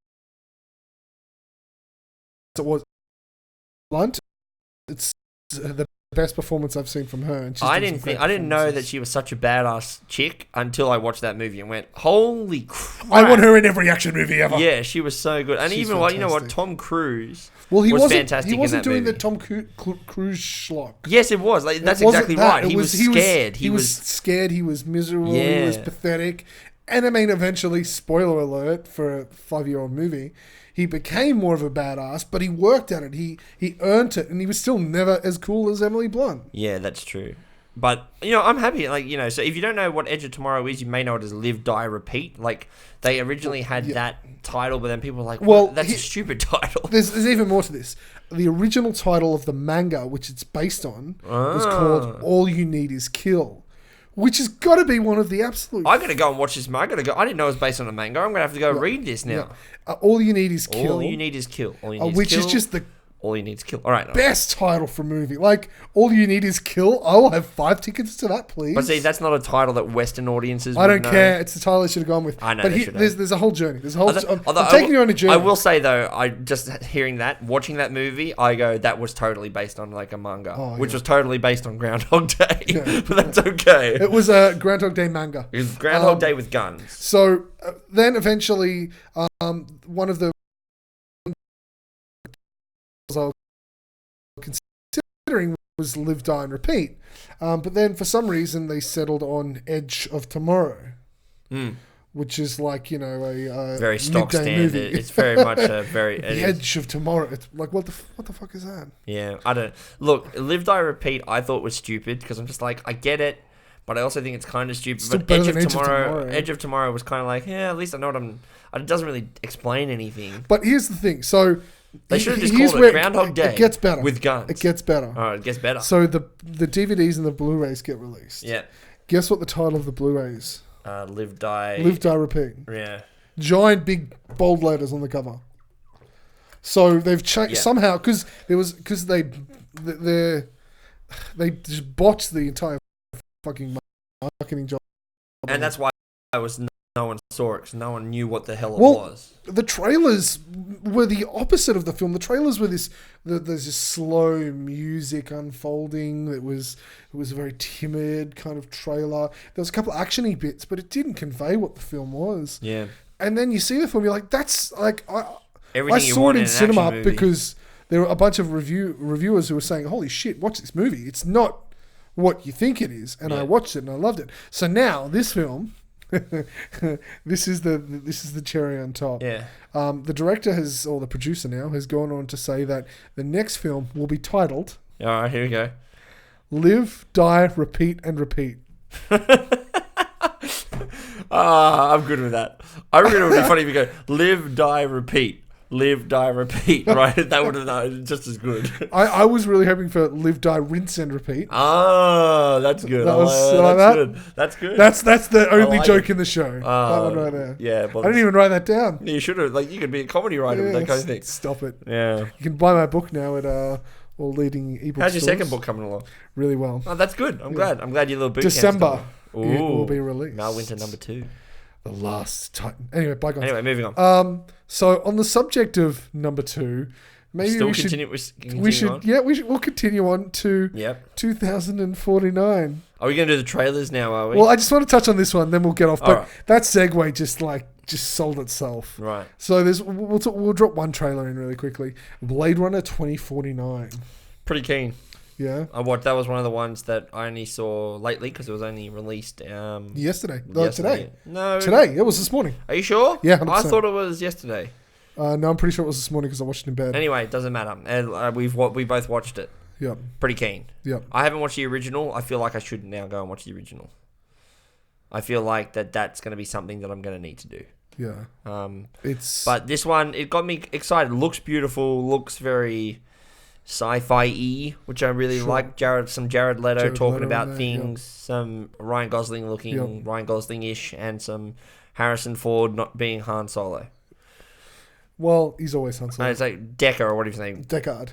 It was blunt. It's the best performance I've seen from her. And I didn't know that she was such a badass chick until I watched that movie and went, holy crap. I want her in every action movie ever. Yeah, she was so good. And even Tom Cruise was fantastic. He wasn't doing movie. the Tom Cruise schlock. Yes, it was. That's exactly right. He was scared. He was scared. He was miserable. He was pathetic. And I mean, eventually, spoiler alert for a 5-year-old movie, he became more of a badass, but he worked at it. He earned it, and he was still never as cool as Emily Blunt. Yeah, that's true. But, I'm happy. So if you don't know what Edge of Tomorrow is, you may know it as Live, Die, Repeat. Like, they originally had that title, but then people were like, well, that's a stupid title. There's even more to this. The original title of the manga, which it's based on, was called All You Need Is Kill. Which has got to be one of the absolute... I got to go and watch this. I got to go. I didn't know it was based on a manga. I'm going to have to go read this now. All You Need Is Kill. All You Need Is Kill. All you need which is kill. Is just the... All You Need Is Kill. All right. Best title for a movie. Like, All You Need Is Kill. I will have 5 tickets to that, please. But see, that's not a title that Western audiences I don't know. care. It's the title they should have gone with. I know. But there's a whole journey. I'm taking you on a journey. I will say, though, I just hearing that, watching that movie, I go, that was totally based on like a manga, which was totally based on Groundhog Day. Yeah. But that's okay. It was a Groundhog Day manga. It was Groundhog Day with guns. So then eventually, one of the considering was Live, Die, and Repeat. But then for some reason they settled on Edge of Tomorrow, which is like, a very stock standard movie. It's very much a very... The Edge of Tomorrow. It's like, what the fuck is that? Yeah, I don't... Look, Live, Die, Repeat I thought was stupid because I'm just like, I get it, but I also think it's kind of stupid. But Edge of Tomorrow was kind of like, yeah, at least I know what I'm... It doesn't really explain anything. But here's the thing. So... They should have just called it Groundhog Day. It gets better. With guns. It gets better. Oh, it gets better. So the DVDs and the Blu-rays get released. Yeah. Guess what the title of the Blu-rays? Live, Die... Live, Die, Repeat. Yeah. Giant, big, bold letters on the cover. So they've changed somehow because they just botched the entire fucking marketing job, and that's why no one saw it because no one knew what the hell it was. The trailers were the opposite of the film. The trailers were there's this slow music unfolding. It was a very timid kind of trailer. There was a couple of actiony bits, but it didn't convey what the film was. Yeah. And then you see the film, you're like, that's like everything I you saw want it in cinema movie. because there were a bunch of reviewers who were saying, "Holy shit, watch this movie! It's not what you think it is." And I watched it and I loved it. So now this film, this is the cherry on top. Yeah. The director or the producer now has gone on to say that the next film will be titled. All right, here we go. Live, Die, Repeat, and Repeat. I'm good with that. I reckon it would be funny if you go live, die, repeat. Live, die, repeat. Right? That would have been just as good. I was really hoping for live, die, rinse, and repeat. Oh, that's good. That's good. That's the only joke in the show. That one right there. Yeah. I didn't even write that down. You should have. Like, you could be a comedy writer with that kind of thing. Stop it. Yeah. You can buy my book now at all leading ebook How's your stores. second book coming along? Really well. Oh, that's good. I'm glad. I'm glad your little boot December. Ooh. It will be released. Now Winter number 2. The Last Titan. Anyway, bygones. Anyway, moving on. So on the subject of number 2, maybe we'll continue on to 2049. Are we going to do the trailers now, are we? Well, I just want to touch on this one, then we'll get off. But right. that segue just sold itself. Right. So we'll drop one trailer in really quickly. Blade Runner 2049. Pretty keen. Yeah. That was one of the ones that I only saw lately because it was only released yesterday. Today. No. Today. It was this morning. Are you sure? Yeah, 100%. I thought it was yesterday. No, I'm pretty sure it was this morning because I watched it in bed. Anyway, it doesn't matter. And we both watched it. Yep. Pretty keen. Yep. I haven't watched the original. I feel like I should now go and watch the original. I feel like that's going to be something that I'm going to need to do. Yeah. But this one, it got me excited. Looks beautiful. Looks very sci-fi-y, which I really like. Some Jared Leto talking about things. Some Ryan Gosling looking Ryan Gosling-ish, and some Harrison Ford not being Han Solo. Well, he's always Han Solo. No, it's like Deckard or whatever his name. Deckard.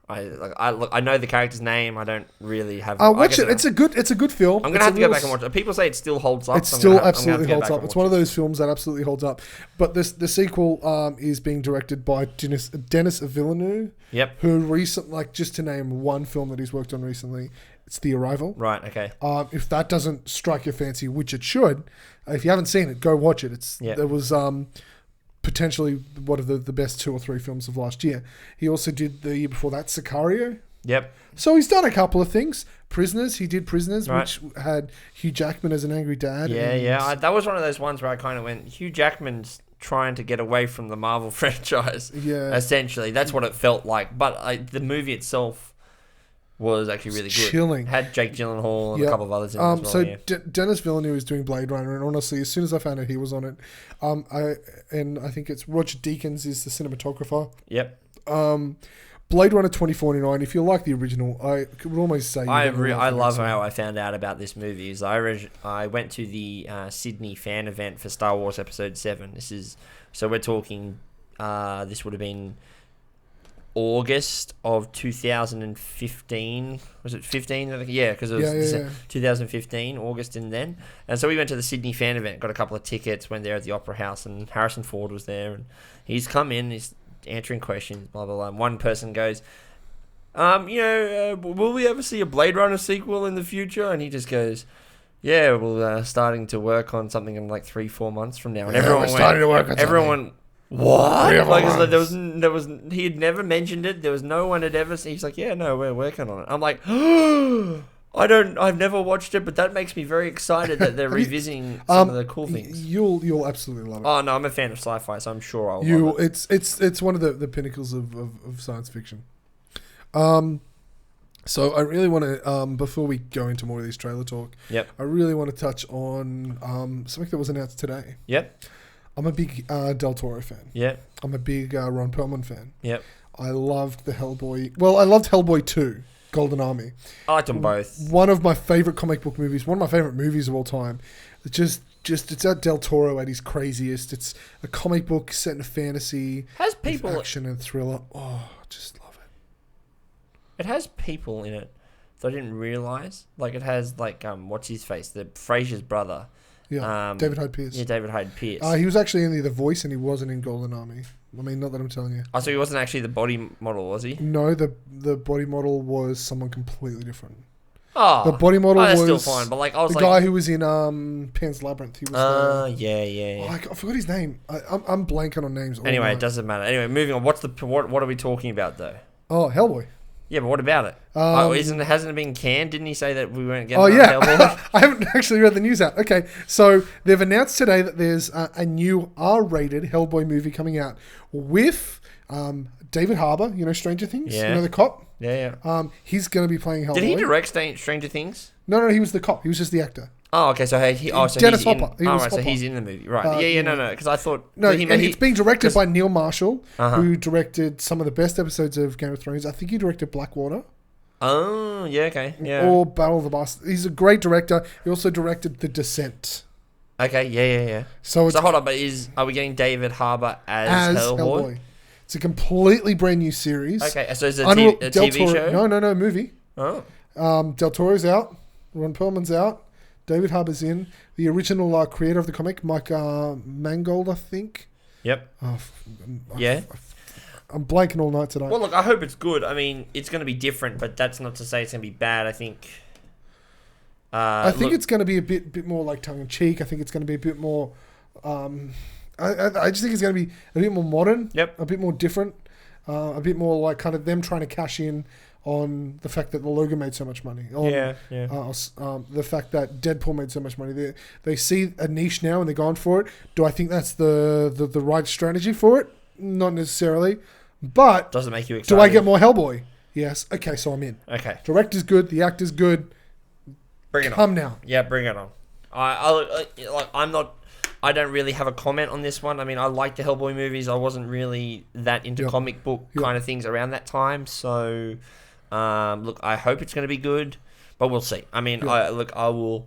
I know the character's name. I don't really have. Watch it. It's a good film. I'm gonna have to go back and watch it. People say it still holds up. It still absolutely holds up. It's one of those films that absolutely holds up. But the sequel is being directed by Denis Villeneuve. Yep. Who just to name one film that he's worked on recently, it's The Arrival. Right. Okay. If that doesn't strike your fancy, which it should, if you haven't seen it, go watch it. There was potentially one of the best 2 or 3 films of last year. He also did the year before that Sicario. Yep. So he's done a couple of things. Prisoners, he did Prisoners, right. which had Hugh Jackman as an angry dad. Yeah. That was one of those ones where I kind of went, Hugh Jackman's trying to get away from the Marvel franchise. Yeah. Essentially, that's what it felt like. But the movie itself was actually really good. Chilling. Had Jake Gyllenhaal and a couple of others in it as well. So Denis Villeneuve is doing Blade Runner, and honestly, as soon as I found out he was on it, I think it's Roger Deakins is the cinematographer. Yep. Blade Runner 2049. If you like the original, I would almost say I love how I found out about this movie. Is I went to the Sydney fan event for Star Wars Episode 7. So we're talking. This would have been August of 2015. Was it 15? Yeah, because it was 2015, August and then. And so we went to the Sydney fan event, got a couple of tickets, went there at the Opera House, and Harrison Ford was there. And he's come in, he's answering questions, blah, blah, blah. And one person goes, will we ever see a Blade Runner sequel in the future? And he just goes, yeah, we're starting to work on something in like 3-4 months from now. And everyone starting to work on something. What? There was he had never mentioned it. There was no one had ever seen. He's like, yeah, no, we're working on it. I'm like, I've never watched it, but that makes me very excited that they're revisiting some of the cool things. You'll absolutely love it. Oh no, I'm a fan of sci-fi, so I'm sure I'll love it. It's one of the pinnacles of science fiction. So I really want to, before we go into more of this trailer talk, yep, I really want to touch on something that was announced today. Yep. I'm a big Del Toro fan. Yeah. I'm a big Ron Perlman fan. Yep. I loved the Hellboy. Well, I loved Hellboy 2, Golden Army. I liked them both. One of my favorite comic book movies. One of my favorite movies of all time. It's it's at Del Toro at his craziest. It's a comic book set in a fantasy. Has people action and thriller. Oh, I just love it. It has people in it that I didn't realize. Like it has like what's his face? The Frasier's brother. Yeah, David Hyde Pierce. Yeah, David Hyde Pierce. He was actually in The Voice, and he wasn't in Golden Army. I mean, not that I'm telling you. Oh, so he wasn't actually the body model, was he? No, the body model was someone completely different. Oh, the body model that's was still fine, but like I was the like, guy who was in Pan's Labyrinth. He was yeah. I forgot his name. I'm blanking on names. Anyway, it doesn't matter. Anyway, moving on. What are we talking about though? Oh, Hellboy. Yeah, but what about it? Hasn't it been canned? Didn't he say that we weren't getting? Oh yeah, Hellboy? I haven't actually read the news out. Okay, so they've announced today that there's a new R-rated Hellboy movie coming out with David Harbour. You know Stranger Things. Yeah. You know the cop. Yeah. He's going to be playing Hellboy. Did he direct Stranger Things? No, he was the cop. He was just the actor. Oh, okay. So Dennis Hopper. So he's in the movie, right? No. Because I thought it's being directed by Neil Marshall, who directed some of the best episodes of Game of Thrones. I think he directed Blackwater. Oh, yeah, okay, yeah. Or Battle of the Bastards. He's a great director. He also directed The Descent. Okay, yeah. So hold on, but are we getting David Harbour as Hellboy? It's a completely brand new series. Okay, so is it a TV show? No, movie. Oh. Del Toro's out. Ron Perlman's out. David Harbour's in. The original creator of the comic, Mike Mangold, I think. Yep. I'm blanking all night today. Well, look, I hope it's good. I mean, it's going to be different, but that's not to say it's going to be bad. I think. I think it's going to be a bit more like tongue in cheek. I think it's going to be a bit more. I just think it's going to be a bit more modern. Yep. A bit more different. A bit more like kind of them trying to cash in on the fact that the logo made so much money. The fact that Deadpool made so much money. They see a niche now and they're going for it. Do I think that's the right strategy for it? Not necessarily. But does it make you excited? Do I get more Hellboy? Yes. Okay, so I'm in. Okay. Director's good. The actor's good. Bring it on. Come now. Yeah, bring it on. I don't really have a comment on this one. I mean, I like the Hellboy movies. I wasn't really that into comic book kind of things around that time. So, look, I hope it's going to be good, but we'll see. I mean, I'll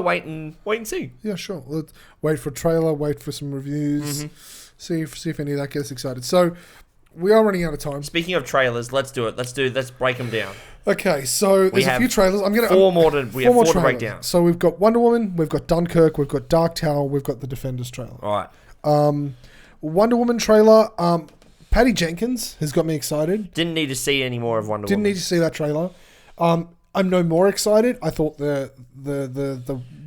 wait and see. Yeah, sure. Let's wait for a trailer. Wait for some reviews. Mm-hmm. See if any of that gets excited. So, we are running out of time. Speaking of trailers, let's do it. Let's break them down. Okay, so there's a few trailers. We have four more to break down. So we've got Wonder Woman, we've got Dunkirk, we've got Dark Tower, we've got the Defenders trailer. All right. Wonder Woman trailer. Patty Jenkins has got me excited. Didn't need to see any more of Wonder Woman. Didn't need to see that trailer. I'm no more excited. I thought the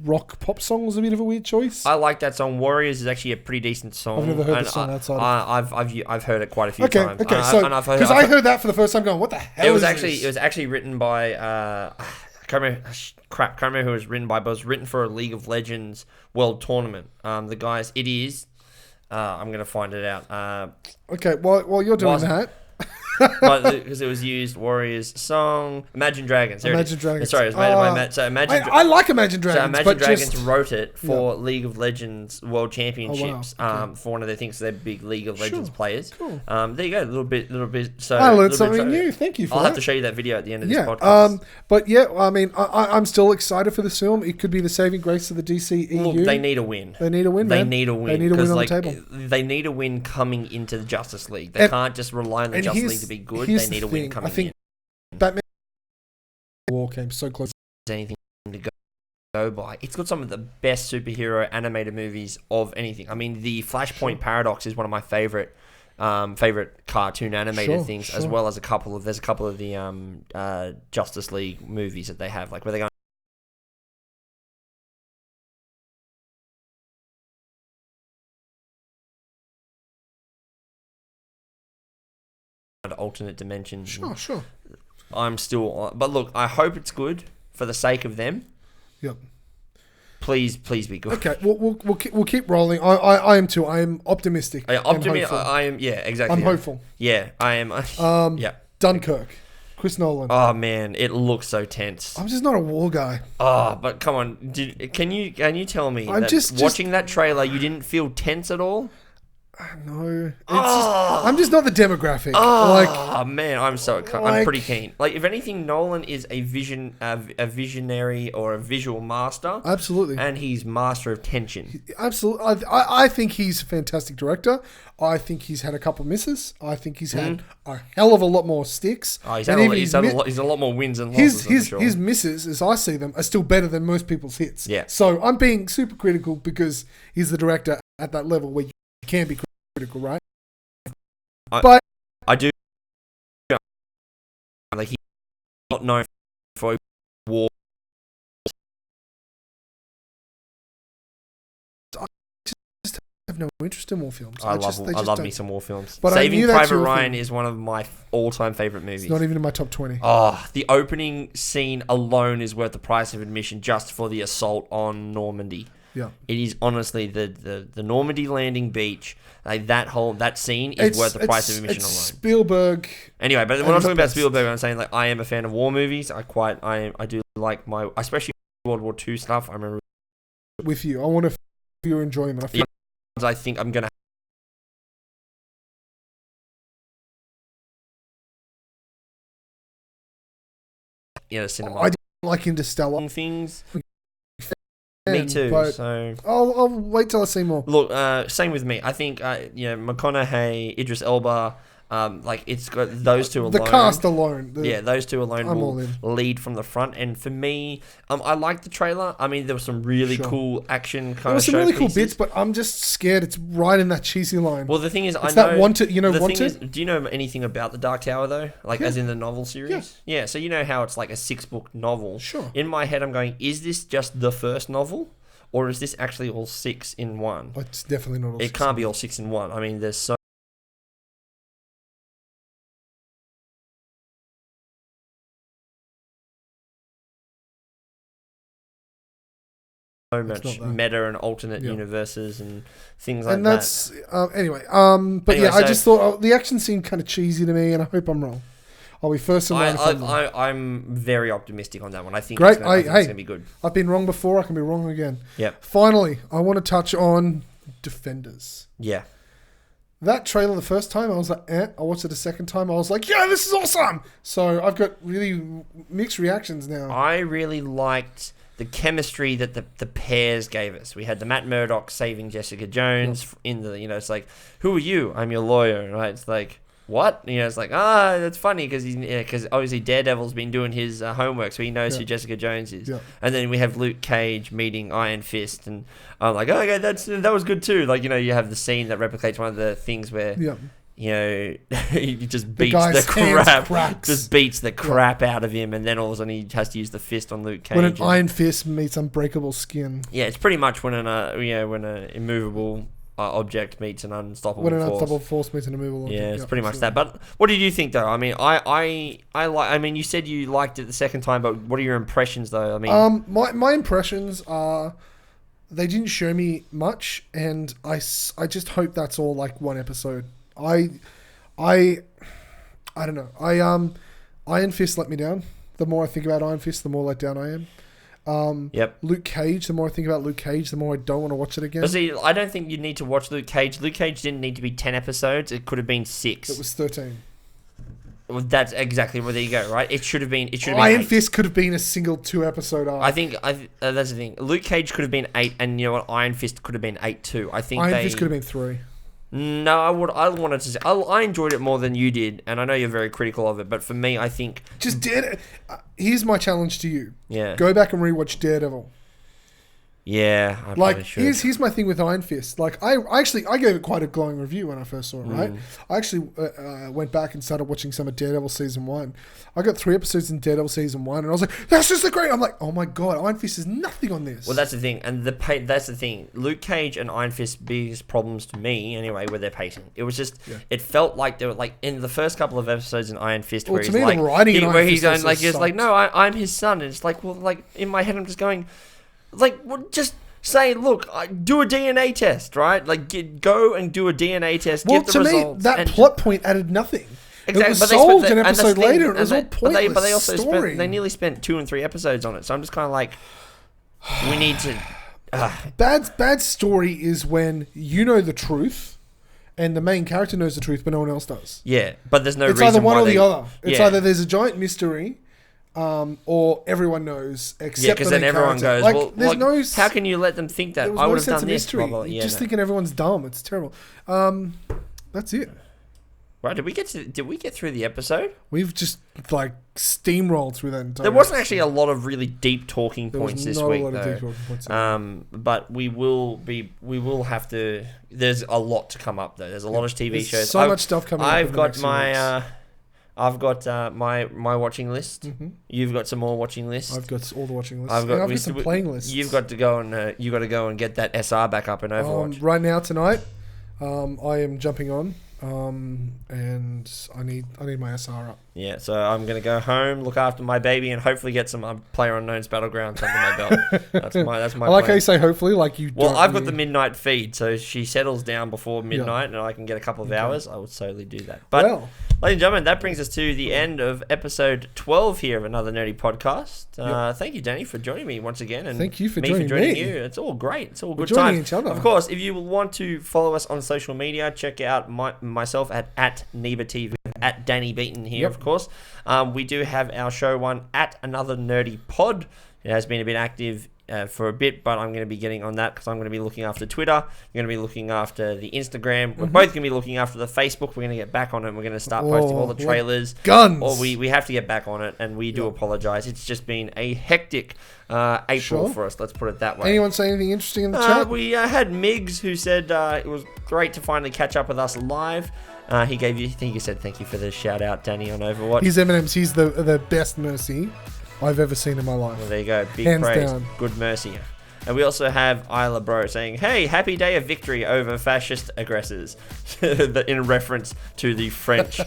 rock pop song was a bit of a weird choice. I like that song. Warriors is actually a pretty decent song. I've never heard the song outside. I've heard it quite a few times. Okay. So because I heard that for the first time, going, what the hell? It was actually written by I can't remember who it was written by, but it was written for a League of Legends World Tournament. The guys, it is. I'm gonna find it out. Okay, while you're doing that. Because it was used Warriors song Imagine Dragons. Imagine Dragons. Sorry, it was made by Matt. So I like Imagine Dragons. So Imagine Dragons wrote it for League of Legends World Championships. For one of their things. So they're big League of Legends players. Cool. There you go. A little bit. So I learned something new. Thank you for that. I'll have to show you that video at the end of this podcast. But yeah, I mean, I'm still excited for this film. It could be the saving grace of the DCEU. Look, they need a win. They need a win. They need a win. They need a win on the table. They need a win coming into the Justice League. They can't just rely on the Justice League to be good. They need a win coming in. I think Batman War came so close. Anything to go by. It's got some of the best superhero animated movies of anything. I mean, the Flashpoint Paradox is one of my favorite cartoon animated things, as well as there's a couple of the Justice League movies that they have, like where they go alternate dimensions. Sure. I'm still, but look, I hope it's good for the sake of them. Yep. Please be good. Okay, we'll keep rolling. I am too. I am optimistic. I am. Yeah, exactly. I'm hopeful. Yeah, I am. Dunkirk. Chris Nolan. Oh man, it looks so tense. I'm just not a war guy. Oh, but come on, can you tell me that watching that trailer, you didn't feel tense at all? No, I'm just not the demographic. Oh man, I'm pretty keen. Like, if anything, Nolan is a visionary or a visual master. Absolutely, and he's master of tension. Absolutely, I think he's a fantastic director. I think he's had a couple misses. I think he's had a hell of a lot more sticks. Oh, he's a lot more wins and losses. His misses, as I see them, are still better than most people's hits. Yeah. So I'm being super critical because he's the director at that level where you can be critical, right? I do. Like, he's not known for war. I just have no interest in war films. I love me some war films. But Saving Private Ryan is one of my all-time favorite movies. It's not even in my top 20. Oh, the opening scene alone is worth the price of admission just for the assault on Normandy. Yeah, it is honestly the Normandy landing beach. Like, that scene is worth the price of admission alone. Spielberg. Anyway, but we're not talking about Spielberg. I'm saying, like, I am a fan of war movies. I do like especially World War II stuff. I remember with you. I want to feel your enjoyment. I think I'm gonna. Cinema. I didn't like Interstellar things. Me too. So I'll wait till I see more. Look, same with me. I think McConaughey, Idris Elba, like, it's got those two alone. The cast alone. Those two alone will lead from the front. And for me, I like the trailer. I mean, there was some really cool action kind of. There was some really cool bits, but I'm just scared it's right in that cheesy line. Well, the thing is, do you know anything about The Dark Tower though? Like, as in the novel series? Yeah. So you know how it's like a 6-book novel. Sure. In my head, I'm going, is this just the first novel, or is this actually all 6 in one? It's definitely not all 6. It can't be all 6 in one. I mean, there's so much meta and alternate universes and things like that. And that's anyway. I just thought the action seemed kind of cheesy to me, and I hope I'm wrong. I'll be first in line. I'm very optimistic on that one. I think great. It's going to be good. I've been wrong before. I can be wrong again. Yep. Finally, I want to touch on Defenders. Yeah. That trailer the first time, I was like, I watched it a second time, I was like, yeah, this is awesome. So I've got really mixed reactions now. I really liked the chemistry that the pairs gave us. We had the Matt Murdock saving Jessica Jones in the, it's like, who are you? I'm your lawyer, right? It's like, what? It's like, that's funny because obviously Daredevil's been doing his homework, so he knows who Jessica Jones is. Yeah. And then we have Luke Cage meeting Iron Fist, and I'm like, okay, that was good too. Like, you have the scene that replicates one of the things where he just beats the crap out of him, and then all of a sudden he has to use the fist on Luke Cage. When an Iron Fist meets unbreakable skin. Yeah, it's pretty much when an immovable object meets an unstoppable force. When an unstoppable force meets an immovable object. Yeah, it's pretty much that. But what did you think though? I mean, I mean, you said you liked it the second time, but what are your impressions though? I mean, my impressions are they didn't show me much, and I just hope that's all like one episode. I don't know. Iron Fist let me down. The more I think about Iron Fist, the more let down I am. Luke Cage, the more I think about Luke Cage, the more I don't want to watch it again. But see, I don't think you need to watch Luke Cage. Luke Cage didn't need to be 10 episodes. It could have been 6. It was 13. Well, that's exactly where there you go, right? It should have been. Iron Fist could have been a single 2-episode arc. I think that's the thing. Luke Cage could have been 8, and you know what? Iron Fist could have been 8 too. I think Iron Fist could have been 3. No, I wanted to say I enjoyed it more than you did, and I know you're very critical of it. But for me, I think here's my challenge to you. Yeah, go back and rewatch Daredevil. Yeah, I probably should. Here's my thing with Iron Fist. Like, I gave it quite a glowing review when I first saw it, right? I actually went back and started watching some of Daredevil Season 1. I got 3 episodes in Daredevil Season 1, and I was like, that's just great. I'm like, oh my God, Iron Fist is nothing on this. Well, that's the thing. And that's the thing. Luke Cage and Iron Fist's biggest problems to me, anyway, were their pacing. It was just, it felt like they were like, in the first couple of episodes in Iron Fist, where he's like, where he's going, like, he's like, no, I'm his son. And it's like, well, like, in my head, I'm just going, like, well, just say, look, do a DNA test, right? Like, go and do a DNA test. Well, get the to results, me, that plot point added nothing. Exactly. It was solved an episode later. It was all pointless. But they also they nearly spent 2 and 3 episodes on it. So I'm just kind of like, we need to. Bad story is when you know the truth, and the main character knows the truth, but no one else does. Yeah, but there's no It's reason either one why or the other. It's Yeah. either there's a giant mystery, or everyone knows except because the then main everyone character. goes, like, well, there's no. how can you let them think that? There was I no would have sense done of this. mystery. Blah, blah, blah. Just thinking everyone's dumb. It's terrible. That's it. Right? Did we get through the episode? We've just like steamrolled through that entire. There wasn't actually a lot of really deep talking points this week, a lot of deep though. talking points. But we will have to. There's a lot to come up though. There's a lot of TV shows. So much stuff coming. I've got my watching list. Mm-hmm. You've got some more watching lists. I've got all the watching lists. I've got some playing lists. You've got to go and get that SR back up in Overwatch. Right now tonight, I am jumping on. And I need my SR up. Yeah, so I'm gonna go home, look after my baby, and hopefully get some PlayerUnknown's Battlegrounds under my belt. That's my. I like plan. how you say hopefully, like you. Well, I've got the midnight feed, so she settles down before midnight, and I can get a couple of hours. I would solely do that. But, ladies and gentlemen, that brings us to the end of episode 12 here of Another Nerdy Podcast. Thank you, Danny, for joining me once again, and thank you for me joining you. It's all great. It's all good joining time. each other. Of course, if you want to follow us on social media, check out myself at Neeber TV, at Danny Beaton here, of course. We do have our show one at Another Nerdy Pod. It has been a bit active for a bit, but I'm going to be getting on that because I'm going to be looking after Twitter. You're going to be looking after the Instagram. We're both going to be looking after the Facebook. We're going to get back on it. We're going to start posting all the trailers. Guns! Or we have to get back on it, and we do apologize. It's just been a hectic April for us. Let's put it that way. Anyone say anything interesting in the chat? We had Miggs, who said it was great to finally catch up with us live. He said thank you for the shout out, Danny, on Overwatch. He's M&M's. He's the best Mercy I've ever seen in my life. Well, there you go. Big Hands praise. down. Good mercy. And we also have Isla Bro saying, hey, happy day of victory over fascist aggressors. In reference to the French. I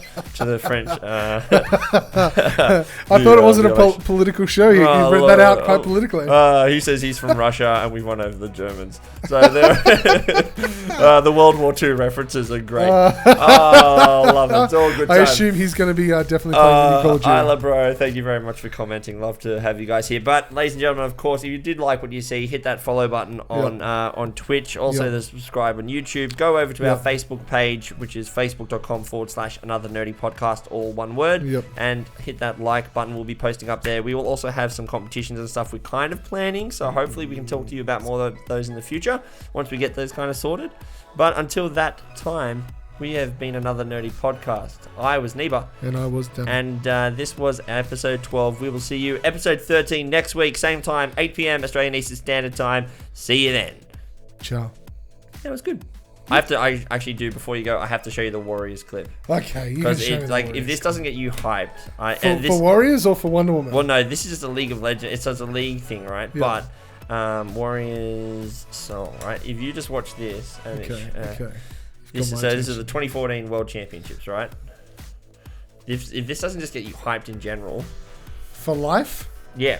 thought it wasn't a political show. You read that out quite politically. He says he's from Russia and we won over the Germans. So the World War II references are great. Love it. It's all good time. I assume he's going to be definitely playing the Call of Duty. Isla Bro, thank you very much for commenting. Love to have you guys here. But, ladies and gentlemen, of course, if you did like what you see, hit that follow button on Twitch. Also, the subscribe on YouTube. Go over to our Facebook page, which is facebook.com/Another Nerdy Podcast, all one word. And hit that like button. We'll be posting up there. We will also have some competitions and stuff we're kind of planning. So hopefully we can talk to you about more of those in the future once we get those kind of sorted. But until that time, we have been Another Nerdy Podcast. I was Neeber. And I was Dan. And this was episode 12. We will see you episode 13 next week, same time, 8 p.m. Australian Eastern Standard Time. See you then. Ciao. That was good. I actually do, before you go, I have to show you the Warriors clip. Okay, you because if this doesn't get you hyped, for Warriors or for Wonder Woman? Well, no, this is just a League of Legends. It's just a league thing, right? Yeah. But Warriors song, right? If you just watch this, and okay. This is the 2014 World Championships, right? If this doesn't just get you hyped in general, for life, yeah.